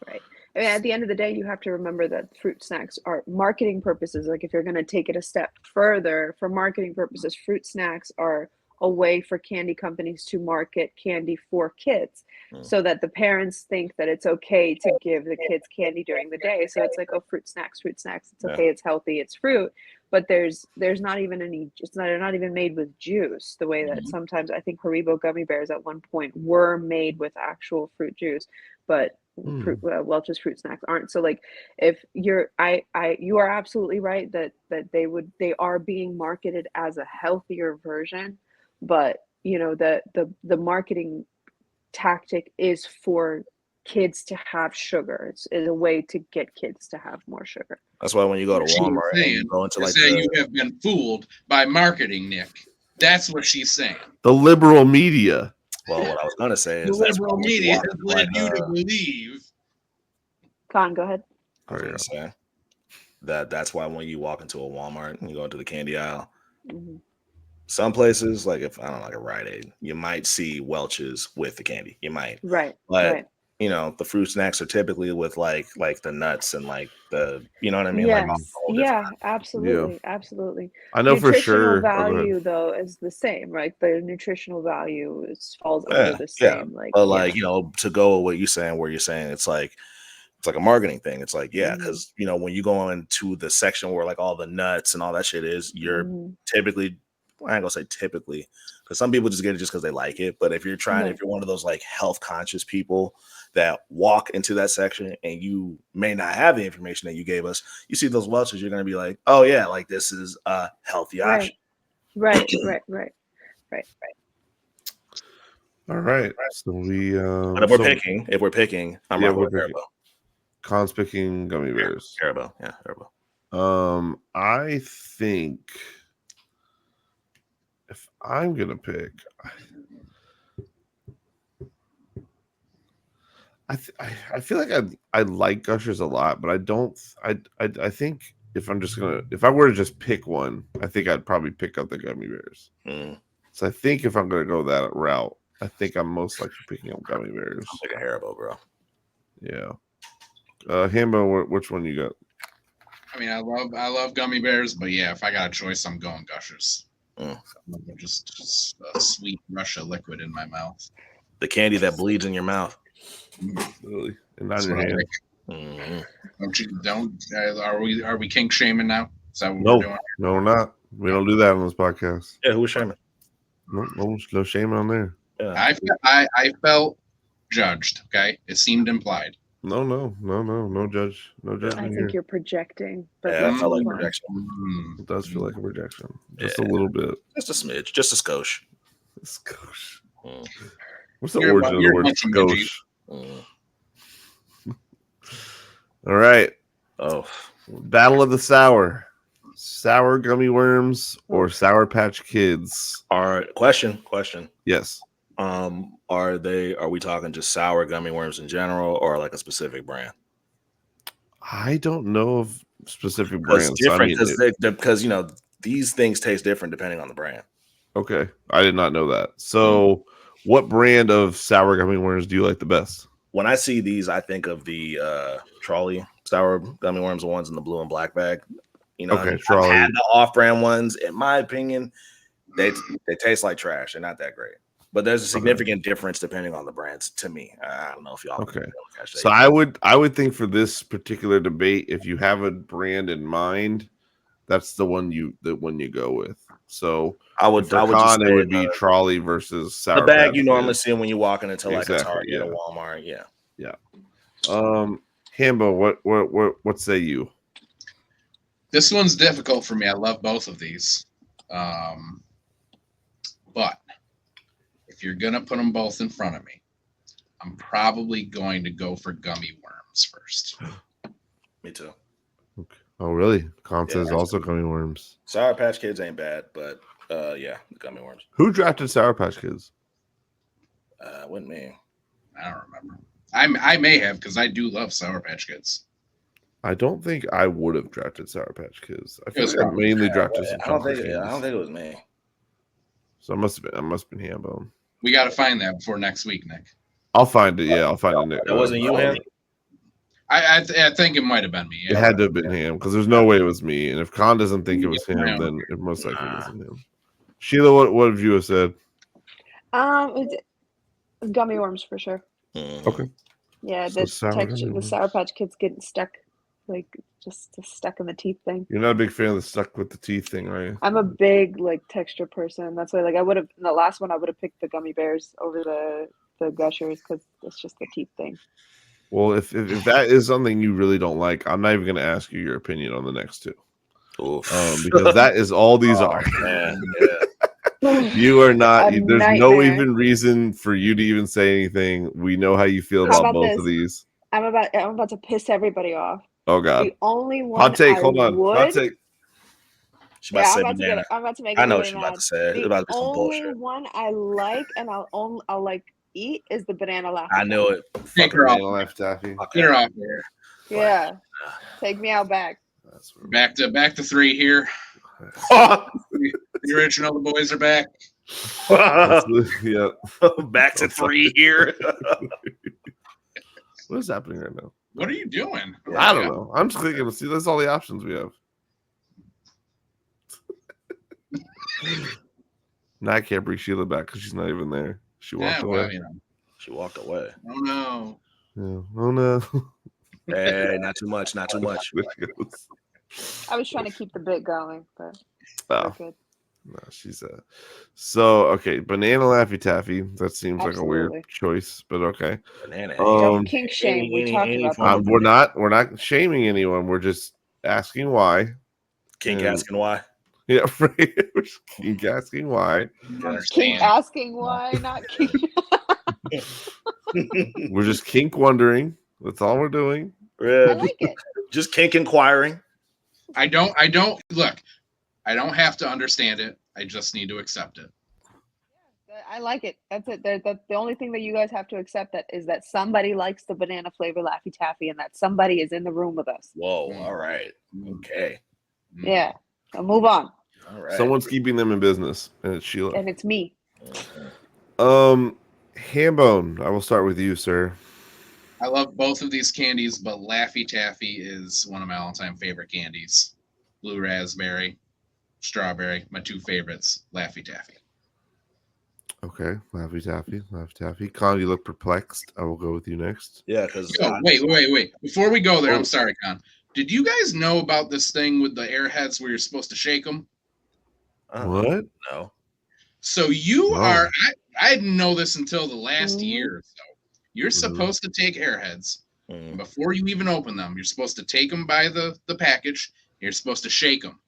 Right. I mean, at the end of the day, you have to remember that fruit snacks are marketing purposes. Like if you're going to take it a step further, for marketing purposes, fruit snacks are a way for candy companies to market candy for kids so that the parents think that it's okay to give the kids candy during the day. So it's like, oh, fruit snacks. It's okay. It's healthy. It's fruit. But there's not even any, they're not even made with juice the way that sometimes I think Haribo gummy bears at one point were made with actual fruit juice, but Welch's fruit snacks aren't. So like if you are absolutely right that they are being marketed as a healthier version, but you know, the marketing tactic is for kids to have sugar. It's a way to get kids to have more sugar. That's why when you go to Walmart and you go into like you have been fooled by marketing, Nick. That's what she's saying. The liberal media. Well, what I was gonna say is the liberal media has led you to believe. Con, go ahead. I was gonna say that's why when you walk into a Walmart and you go into the candy aisle, some places, like if I don't know, like a Rite Aid, you might see Welch's with the candy. You might. Right. But right. You know, the fruit snacks are typically with like the nuts and like the, you know what I mean? Yes. Like absolutely. Absolutely. I know for sure. Value though is the same, right? The nutritional value falls under the same. Like, but like, you know, to go with what you're saying, where you're saying it's like a marketing thing. It's like, because you know, when you go into the section where like all the nuts and all that shit is, you're typically, I ain't gonna say typically, because some people just get it just because they like it. But if you're if you're one of those like health conscious people that walk into that section and you may not have the information that you gave us, you see those Welch's, you're gonna be like, oh yeah, like this is a healthy option. Right. All right. So we but if we're picking, I'm right with Haribo. Con's picking gummy bears. Haribo. Yeah, Haribo. I think if I'm gonna pick, I feel like I like Gushers a lot, but I don't. I think if I were to just pick one, I think I'd probably pick up the gummy bears. So I think if I'm gonna go that route, I think I'm most likely picking up gummy bears. I'm picking Haribo, bro. Yeah. Hambone, which one you got? I mean, I love gummy bears, but yeah, if I got a choice, I'm going Gushers. Just a sweet rush of liquid in my mouth. The candy that bleeds in your mouth. Really? And not in your hand. Are we kink shaming now? Is that what we're doing? No, we're not. We don't do that on this podcast. Yeah, who's shaming? No shaming on there. Yeah. I felt judged. Okay, it seemed implied. No judge. No judgment. I think here. You're projecting. But yeah, I felt like projection. It does feel like a projection. Just a little bit. Just a smidge. Just a skosh. What's the origin of the word skosh? All right. Oh. Battle of the Sour. Sour gummy worms or Sour Patch Kids? All right. Question. Yes. Are we talking just sour gummy worms in general, or like a specific brand? I don't know of specific It's brands. different because these things taste different depending on the brand. Okay, I did not know that. So, what brand of sour gummy worms do you like the best? When I see these, I think of the Trolley sour gummy worms, the ones in the blue and black bag. Okay, I've had the off-brand ones. In my opinion, they taste like trash. They're not that great. But there's a significant difference depending on the brands. To me, I don't know if y'all. Okay, so I would think for this particular debate, if you have a brand in mind, that's the one you go with. So I would just say it would be Trolley versus Sour the bag Patch you normally Kids. see when you walk into like a Target or Walmart. Yeah. Hambo, what say you? This one's difficult for me. I love both of these, but if you're gonna put them both in front of me, I'm probably going to go for gummy worms first. Me too. Okay. Oh, really? Con says also gummy worms. Sour Patch Kids ain't bad, but the gummy worms. Who drafted Sour Patch Kids? Wasn't me. I don't remember. I may have, because I do love Sour Patch Kids. I don't think I would have drafted Sour Patch Kids. I feel like I mainly drafted some. I don't think it was me. So I must have been Hambone. We got to find that before next week, Nick. I'll find it. Yeah, I'll find it. It wasn't you, Ham? I think it might have been me. Yeah. It had to have been him because there's no way it was me. And if Con doesn't think it was him, then it most likely wasn't him. Sheila, what have you said? It's gummy worms for sure. Okay. Yeah, the Sour Patch Kids getting stuck, like just stuck in the teeth thing. You're not a big fan of the stuck with the teeth thing, are you? I'm a big texture person. That's why I would have in the last one I would have picked the gummy bears over the Gushers because it's just the teeth thing. Well, if that is something you really don't like, I'm not even going to ask you your opinion on the next two, because that is all these are. Man, yeah. You are not. There's no even reason for you to even say anything. We know how you feel about both of these. I'm about to piss everybody off. Oh God! The only one. Hot take. Hold on. Hot take. I'm about to make. I know what you're about to say. It's about to be some bullshit. The only one I like and I'll like eat is the banana Laffy. I knew it. Take her off. Taffy. Get her off there. Yeah. Take me out back. Back to 3 here. The original, the boys are back. Yeah. Back to 3 here. What is happening right now? What are you doing? I don't know. I'm just clicking to see. That's all the options we have. Now I can't bring Sheila back because she's not even there. She walked away. Well, she walked away. Oh no. Yeah. Oh no. Hey, not too much. Not too much. I was trying to keep the bit going, but good. No, she's so okay. Banana Laffy Taffy. That seems like a weird choice, but okay. Banana. Don't kink shame. We talked about that. We're not shaming anyone. We're just asking why. Kink asking why. Yeah, right. Kink asking why. Kink asking why, not kink. We're just kink wondering. That's all we're doing. I like it. Just kink inquiring. I don't look. I don't have to understand it. I just need to accept it. Yeah, I like it. That's it. The only thing that you guys have to accept is that somebody likes the banana flavor Laffy Taffy, and that somebody is in the room with us. Whoa! All right. Okay. Yeah. So move on. All right. Someone's keeping them in business, and it's Sheila. And it's me. Hambone, I will start with you, sir. I love both of these candies, but Laffy Taffy is one of my all-time favorite candies. Blue raspberry, strawberry, my 2 favorites. Laffy Taffy. Okay, Laffy Taffy. Con, you look perplexed. I will go with you next. Yeah, because wait. Before we go there, I'm sorry, Con. Did you guys know about this thing with the airheads where you're supposed to shake them? What? No. So I didn't know this until the last year or so. You're supposed to take airheads. And before you even open them, you're supposed to take them by the package. You're supposed to shake them.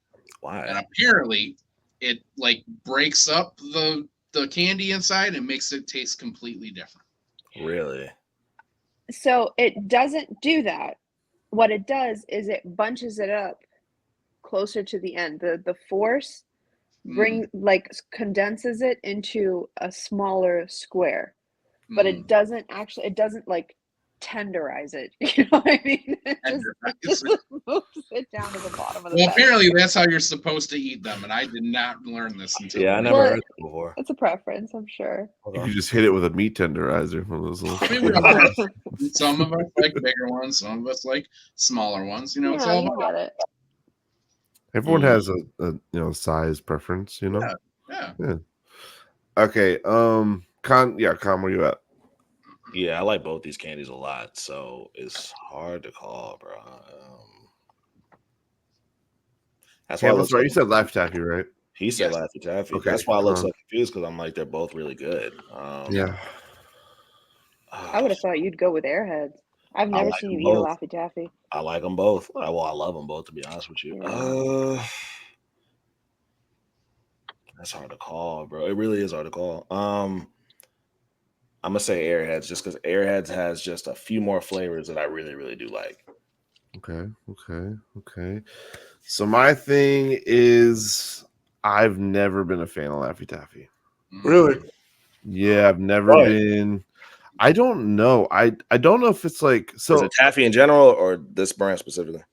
Why? And apparently it like breaks up the candy inside and makes it taste completely different. Really? So it doesn't do that. What it does is it bunches it up closer to the end. The force condenses it into a smaller square, but it doesn't like tenderize it. You know what I mean? It just moves it down to the bottom of the bag. Apparently that's how you're supposed to eat them, and I did not learn this until I never heard it before. It's a preference, I'm sure. You can just hit it with a meat tenderizer. One of those little some of us like bigger ones, some of us like smaller ones. You know, it's all about it. Everyone has a size preference, you know. Yeah. Okay. Con, where you at? Yeah, I like both these candies a lot, so it's hard to call, bro. That's why you said Laffy Taffy, right? He said Laffy Taffy. Okay, that's why I look so confused, because I'm like, they're both really good. Yeah. I would have thought you'd go with Airheads. I've never seen you eat a Laffy Taffy. I like them both. Well, I love them both, to be honest with you. Yeah. That's hard to call, bro. It really is hard to call. I'm gonna say Airheads, just because Airheads has just a few more flavors that I really, really do like. Okay. So my thing is, I've never been a fan of Laffy Taffy. Really? Yeah, I've never been. I don't know. I don't know if it's like so. Is it taffy in general or this brand specifically?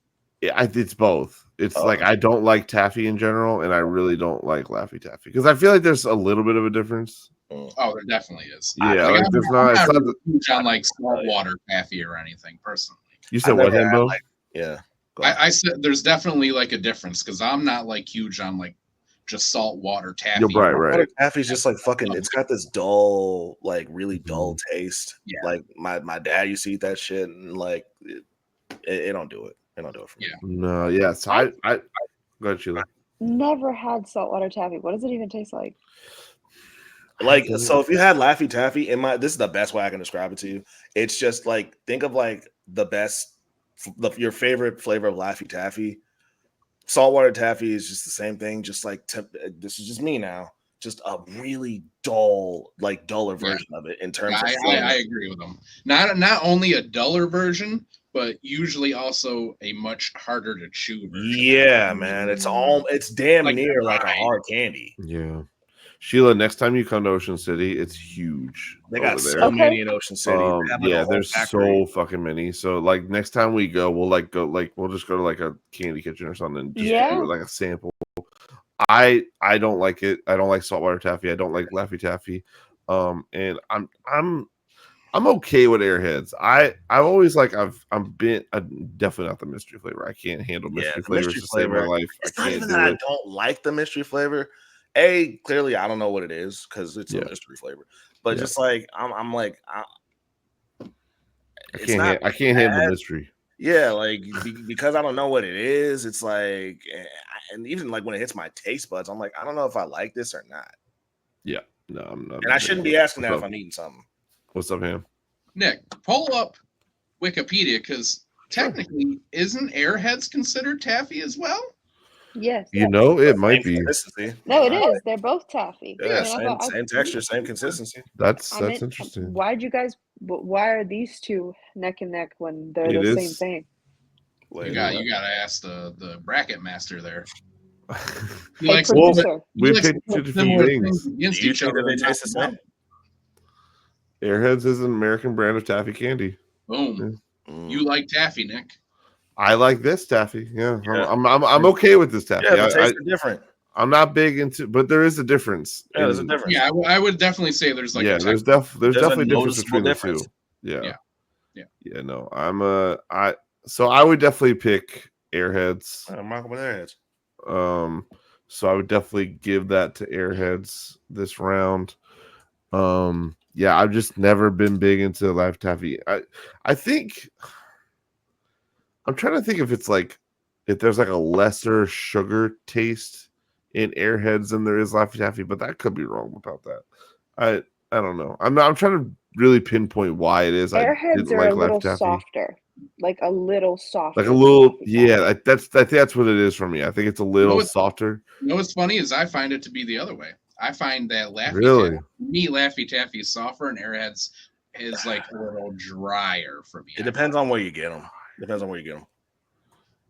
Yeah, it's both. It's like I don't like taffy in general, and I really don't like Laffy Taffy because I feel like there's a little bit of a difference. Oh, there definitely is. Yeah, like there's not. It's not huge on like saltwater taffy or anything personally. You said what, Hambone? I said there's definitely like a difference because I'm not like huge on like just saltwater taffy. You're right. Taffy's just like fucking. It's got this dull, like really dull taste. Yeah. Like my dad used to eat that shit, and like it don't do it. It don't do it for me. No, yeah. So I go ahead, Sheila. Never had saltwater taffy. What does it even taste like? Like, so if you had Laffy Taffy, this is the best way I can describe it to you. It's just like, think of like the best, your favorite flavor of Laffy Taffy. Saltwater taffy is just the same thing. Just like, this is just me now. Just a really dull, like duller version of it in terms of flavor. I agree with them. Not only a duller version, but usually also a much harder to chew version. Yeah, man. It's damn like near like a hard candy. Yeah. Sheila, next time you come to Ocean City, it's huge. They got so many in Ocean City. There's so fucking many. So like next time we go, we'll just go to like a candy kitchen or something and just do like a sample. I don't like it. I don't like saltwater taffy. I don't like Laffy Taffy. And I'm okay with Airheads. I've always I'm definitely not the mystery flavor. I can't handle mystery flavors to save my life. It's not even that I don't like the mystery flavor. Clearly I don't know what it is because it's a mystery flavor. But just like I'm like I can't handle mystery. Yeah, like because I don't know what it is. It's like, and even like when it hits my taste buds, I'm like, I don't know if I like this or not. Yeah, no, I'm not. And I shouldn't be asking that if I'm eating something. What's up, Ham? Nick, pull up Wikipedia because technically, isn't Airheads considered taffy as well? Yes. It might be. No, it is. They're both taffy. Yeah, same texture, same consistency. That's interesting. Why are these two neck and neck when they're the same thing? You got to ask the bracket master there. We picked two different things. Do you think they taste the same? Airheads is an American brand of taffy candy. Boom. You like taffy, Nick? I like this taffy. Yeah. I'm okay with this taffy. Yeah, the tastes are different. I'm not big into, but there is a difference. Yeah, there's a difference. Yeah, I would definitely say there's like there's definitely a difference between the two. Yeah. No, so I would definitely pick Airheads. I'm rocking with Airheads. So I would definitely give that to Airheads this round. I've just never been big into Laffy Taffy. I think I'm trying to think if there's like a lesser sugar taste in Airheads than there is Laffy Taffy, but that could be wrong about that. I don't know. I'm trying to really pinpoint why it is. Airheads are a little softer, like a little softer. Like a little, I think that's what it is for me. I think it's a little softer. You know what's funny is I find it to be the other way. I find that Laffy Taffy is softer and Airheads is like a little drier for me. It depends on where you get them.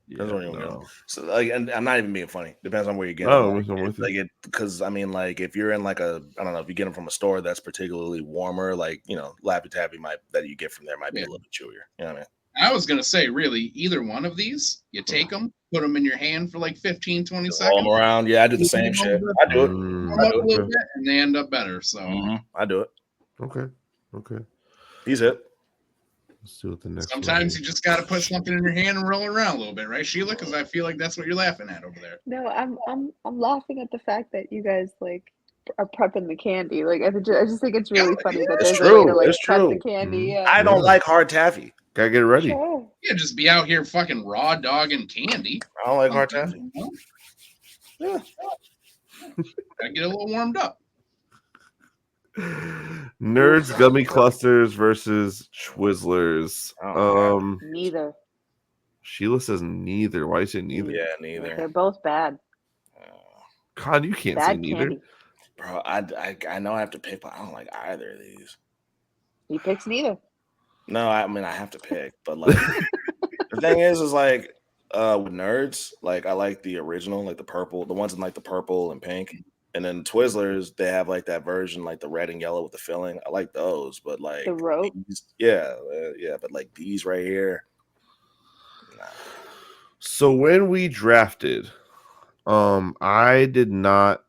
Depends on where you're going. So like, and I'm not even being funny. Depends on where you're getting. Like it, because I mean, like if you're in like I don't know, if you get them from a store that's particularly warmer, like Lappy Taffy that you get from there might be a little bit chewier. You know what I mean? I was gonna say, really, either one of these, you take them, put them in your hand for like 15, 20 seconds. Roll them around. Yeah, I do the same shit. I do it. I do it a little bit, and they end up better. So I do it. Okay. He's it. Let's do it the next. Sometimes you just gotta put something in your hand and roll it around a little bit, right, Sheila? Because I feel like that's what you're laughing at over there. No, I'm laughing at the fact that you guys like are prepping the candy. Like I just think it's really funny that there's a way to like prep the candy. I don't like hard taffy. Gotta get ready. Sure. Yeah, just be out here fucking raw dogging candy. I don't like hard taffy. Yeah. Gotta get a little warmed up. Nerds gummy clusters versus Twizzlers. Neither. Sheila says neither. Why you say neither? Yeah, neither. They're both bad. God, you can't say neither. Candy. Bro, I know I have to pick, but I don't like either of these. He picks neither. No, I mean I have to pick, but like the thing is like with Nerds, like I like the original, like the purple, the ones in like the purple and pink, and then Twizzlers, they have like that version, like the red and yellow with the filling. I like those, but like the rope, yeah, but like these right here. Nah. So when we drafted, I did not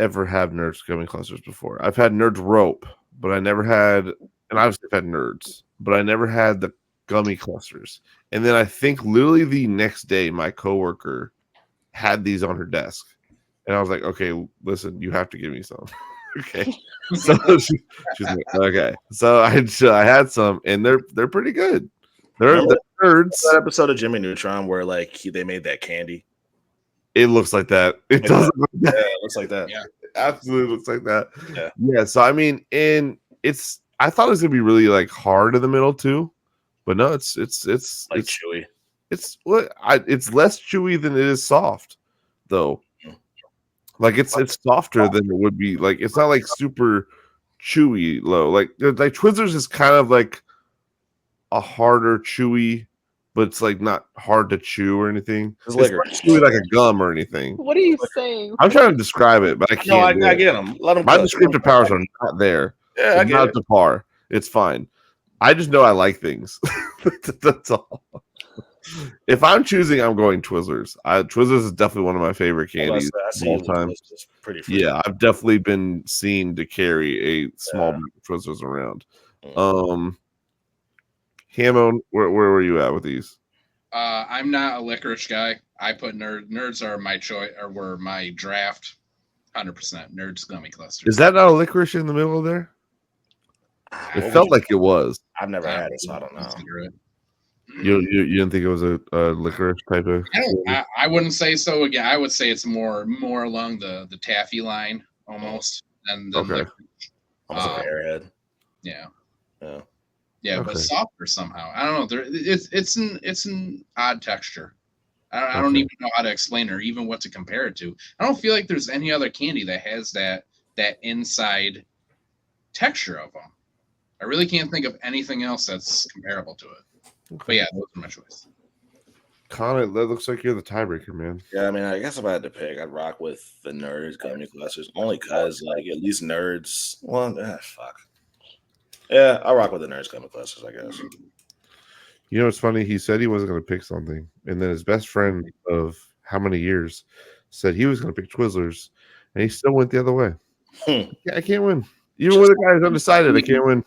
ever have Nerds gummy clusters before. I've had Nerds rope, but I never had, and I've had Nerds, but I never had the gummy clusters. And then I think literally the next day, my coworker had these on her desk, and I was like, "Okay, listen, you have to give me some." Okay, so she's like, "Okay." So I had some, and they're pretty good. They're Nerds. That episode of Jimmy Neutron where like they made that candy. It looks like that. It does look like that. Yeah, it looks like that. Yeah, it absolutely looks like that. Yeah. So I mean, I thought it was gonna be really like hard in the middle too, but no, it's like chewy. It's less chewy than it is soft, though. Like it's softer than it would be. Like it's not like super chewy low. Like Twizzlers is kind of like a harder chewy, but it's like not hard to chew or anything. It's not chewy like a gum or anything. What are you saying? I'm trying to describe it, but I can't. No, I get them. Let them. My descriptive powers are not there. Yeah, I get not it. to par. It's fine. I just know I like things. That's all. If I'm choosing, I'm going Twizzlers. Twizzlers is definitely one of my favorite candies of all time. Pretty yeah, I've definitely been seen to carry a small Twizzlers around. Hambone, where were you at with these? I'm not a licorice guy. I put nerds are my choice, or were my draft. 100% Nerds gummy clusters. Is that not a licorice in the middle of there? It felt like it was. I've never had it, so I don't know. You didn't think it was a licorice type of? I wouldn't say so. Again, I would say it's more along the taffy line almost than licorice. Almost like an airhead. Yeah. Okay. But softer somehow. I don't know. It's an odd texture. I don't even know how to explain it or even what to compare it to. I don't feel like there's any other candy that has that inside texture of them. I really can't think of anything else that's comparable to it. But yeah, those are my choice. Connor, that looks like you're the tiebreaker, man. Yeah, I mean, I guess if I had to pick, I'd rock with the Nerds gummy clusters, only because, like, at least Nerds. Well, fuck. Yeah, I'll rock with the Nerds gummy clusters, I guess. You know, it's funny. He said he wasn't going to pick something, and then his best friend of how many years said he was going to pick Twizzlers, and he still went the other way. I can't win. Even when the guy's undecided, I can't win.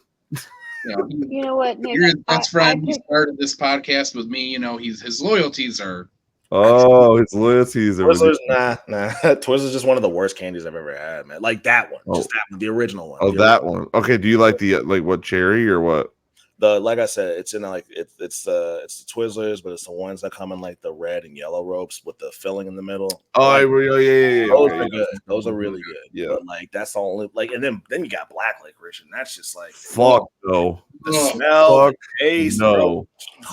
You know what, Nick? You're his best friend. He started this podcast with me. You know, his loyalties are. Oh, his loyalties are. Twizzlers, nah. Twizzlers is just one of the worst candies I've ever had, man. Like that one, just that one, the original one. Oh, that one. Okay, do you like the what cherry or what? Like I said, it's in like it's the Twizzlers, but it's the ones that come in like the red and yellow ropes with the filling in the middle. Oh, yeah. Those are good. Those are really good. Yeah, but like that's the only like, and then you got black licorice, and that's just like fuck no. The smell, the taste. No.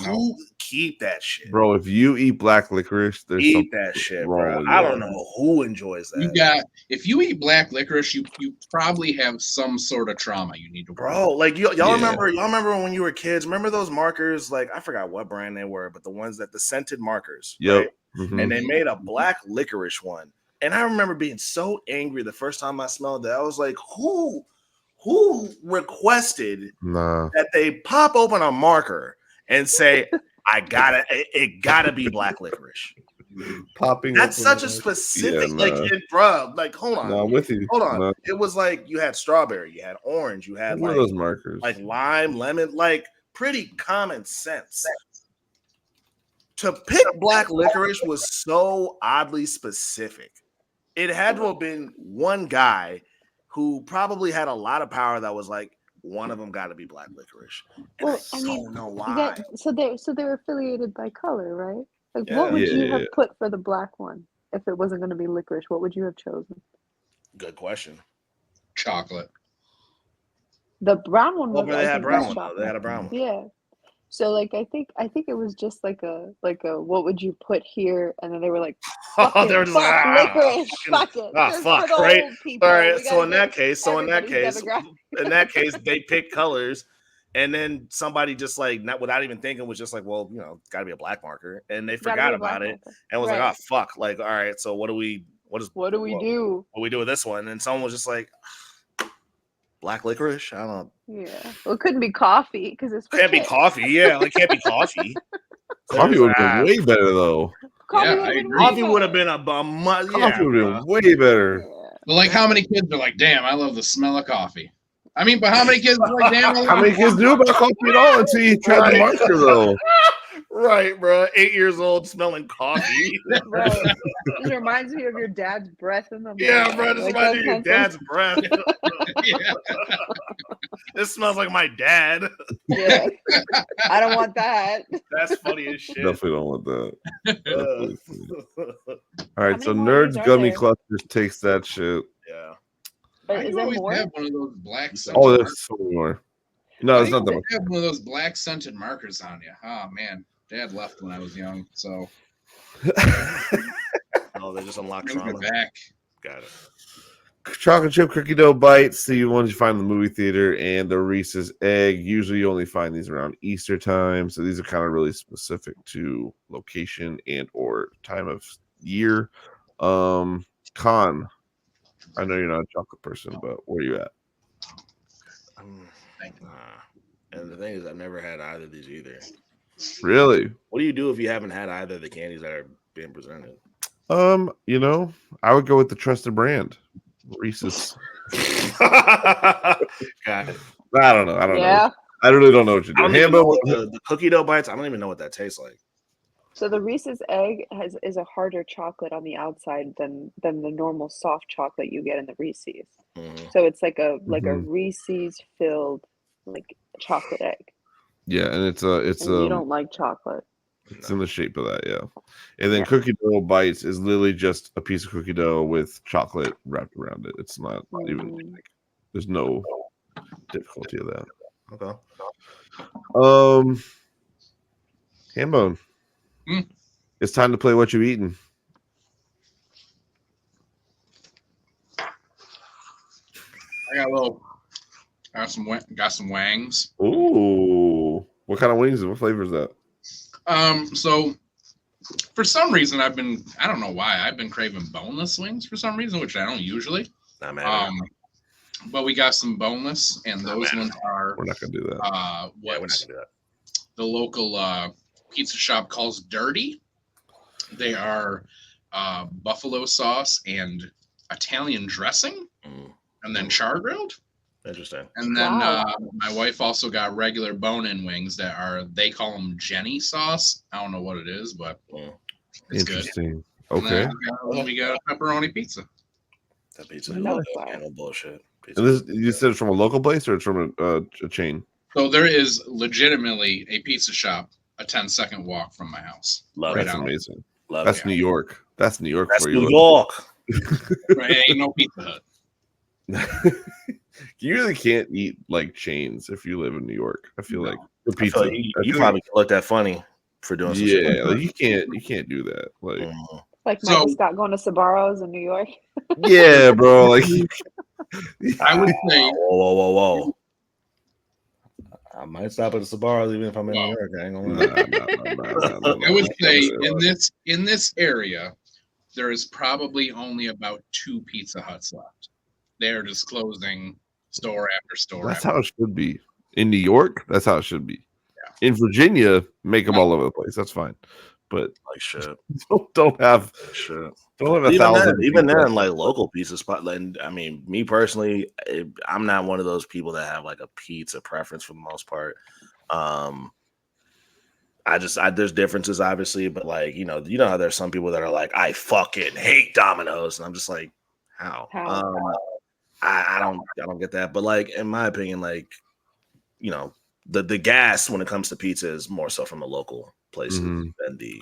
Who keep that shit, bro. If you eat black licorice, there's eat that shit, bro. I don't know who enjoys that. If you eat black licorice, you probably have some sort of trauma you need to work. Bro, like y'all remember when you were kids? Remember those markers? Like I forgot what brand they were, but the ones the scented markers, right? Mm-hmm. And they made a black licorice one. And I remember being so angry the first time I smelled that. I was like, who requested that they pop open a marker and say, it gotta be black licorice. Popping. That's such a specific, bro. Like, hold on. No, I'm with you. Hold on. No. It was like you had strawberry, you had orange, you had those markers, like lime, lemon, like pretty common sense. To pick black licorice was so oddly specific. It had to have been one guy who probably had a lot of power that was like, one of them got to be black licorice. And I don't know why. So they're affiliated by color, right? Like, what would you have put for the black one if it wasn't going to be licorice? What would you have chosen? Good question. Chocolate. The brown one was. They had brown one. They had a brown one. Yeah. So like I think it was just like a what would you put here, and then they were like, they were just licorice, fuck it. Fuck, right? All right. So in that case, they picked colors, and then somebody just like not without even thinking was just like, well, got to be a black marker, and they forgot about it and was like, oh fuck, like all right, so what do we do? What do we do with this one? And someone was just like, black licorice? I don't. Yeah. Well, it couldn't be coffee because it's can't be coffee. Yeah, it can't be coffee. Coffee would have been way better though. Coffee would have been coffee would have been way better. Yeah. But like, how many kids are like, damn, I love the smell of coffee? I mean, but how many kids are like, damn, how many kids do about coffee at all until you try the marker though? Right, bro. 8 years old smelling coffee. Bro, this reminds me of your dad's breath in the morning. Yeah, bro. This reminds me of your dad's breath. This smells like my dad. Yeah. I don't want that. That's funny as shit. Definitely don't want that. All right, so Nerds Gummy Clusters takes that shit. Yeah. But is there more? Have one of those black there's so more. No, it's not that much. Have one of those black scented markers on you. Oh man, Dad left when I was young, so. They just unlocked trauma. Back. Got it. Chocolate chip cookie dough bites, the ones you find in the movie theater, and the Reese's egg. Usually you only find these around Easter time, so these are kind of really specific to location and or time of year. Con, I know you're not a chocolate person, but where are you at? And the thing is, I've never had either of these either. Really? What do you do if you haven't had either of the candies that are being presented? I would go with the trusted brand, Reese's. Got it. I don't know. I really don't know what you're doing. The cookie dough bites, I don't even know what that tastes like. So the Reese's egg is a harder chocolate on the outside than the normal soft chocolate you get in the Reese's. Mm-hmm. So it's like a Reese's filled like chocolate egg. Yeah, and you don't like chocolate. It's in the shape of that, yeah. And then cookie dough bites is literally just a piece of cookie dough with chocolate wrapped around it. It's not even there's no difficulty of that. Okay. Hambone. It's time to play What You Eating. I got some wangs. Ooh, what kind of wings and what flavor is that? So for some reason I don't know why I've been craving boneless wings for some reason, which I don't usually. But we got some boneless, and those ones are. We're not gonna do that. We're not gonna do that. The local pizza shop calls Dirty. They are buffalo sauce and Italian dressing, and then char grilled. Interesting. And then my wife also got regular bone-in wings they call them Jenny sauce. I don't know what it is, but it's interesting. Good. Okay. We got a pepperoni pizza. That pizza is no bullshit. And this, you said it's from a local place or it's from a chain? So there is legitimately a pizza shop a 10-second walk from my house. That's amazing. That's New York. That's New York for you. New York. Right, ain't no Pizza Hut. You really can't eat like chains if you live in New York. I feel like the pizza. You probably look that funny for doing some shit like you can't do that. Like Michael Scott going to Sbarro's in New York. Yeah, bro. Like I would say, whoa. I might stop at the Sbarro's even if I'm in New York. I ain't gonna lie. I would say in this area, there is probably only about 2 Pizza Huts left. They're just closing store after store. That's how it should be. In New York, that's how it should be. Yeah. In Virginia, make them all over the place. That's fine. But like shit. Don't have shit. Don't have 1,000. Even then, like local pizza spot. Like, I mean, me personally, I'm not one of those people that have like a pizza preference for the most part. There's differences obviously, but like you know how there's some people that are like, I fucking hate Domino's, and I'm just like, how? I don't get that. But like in my opinion, like you know the gas when it comes to pizza is more so from the local places than the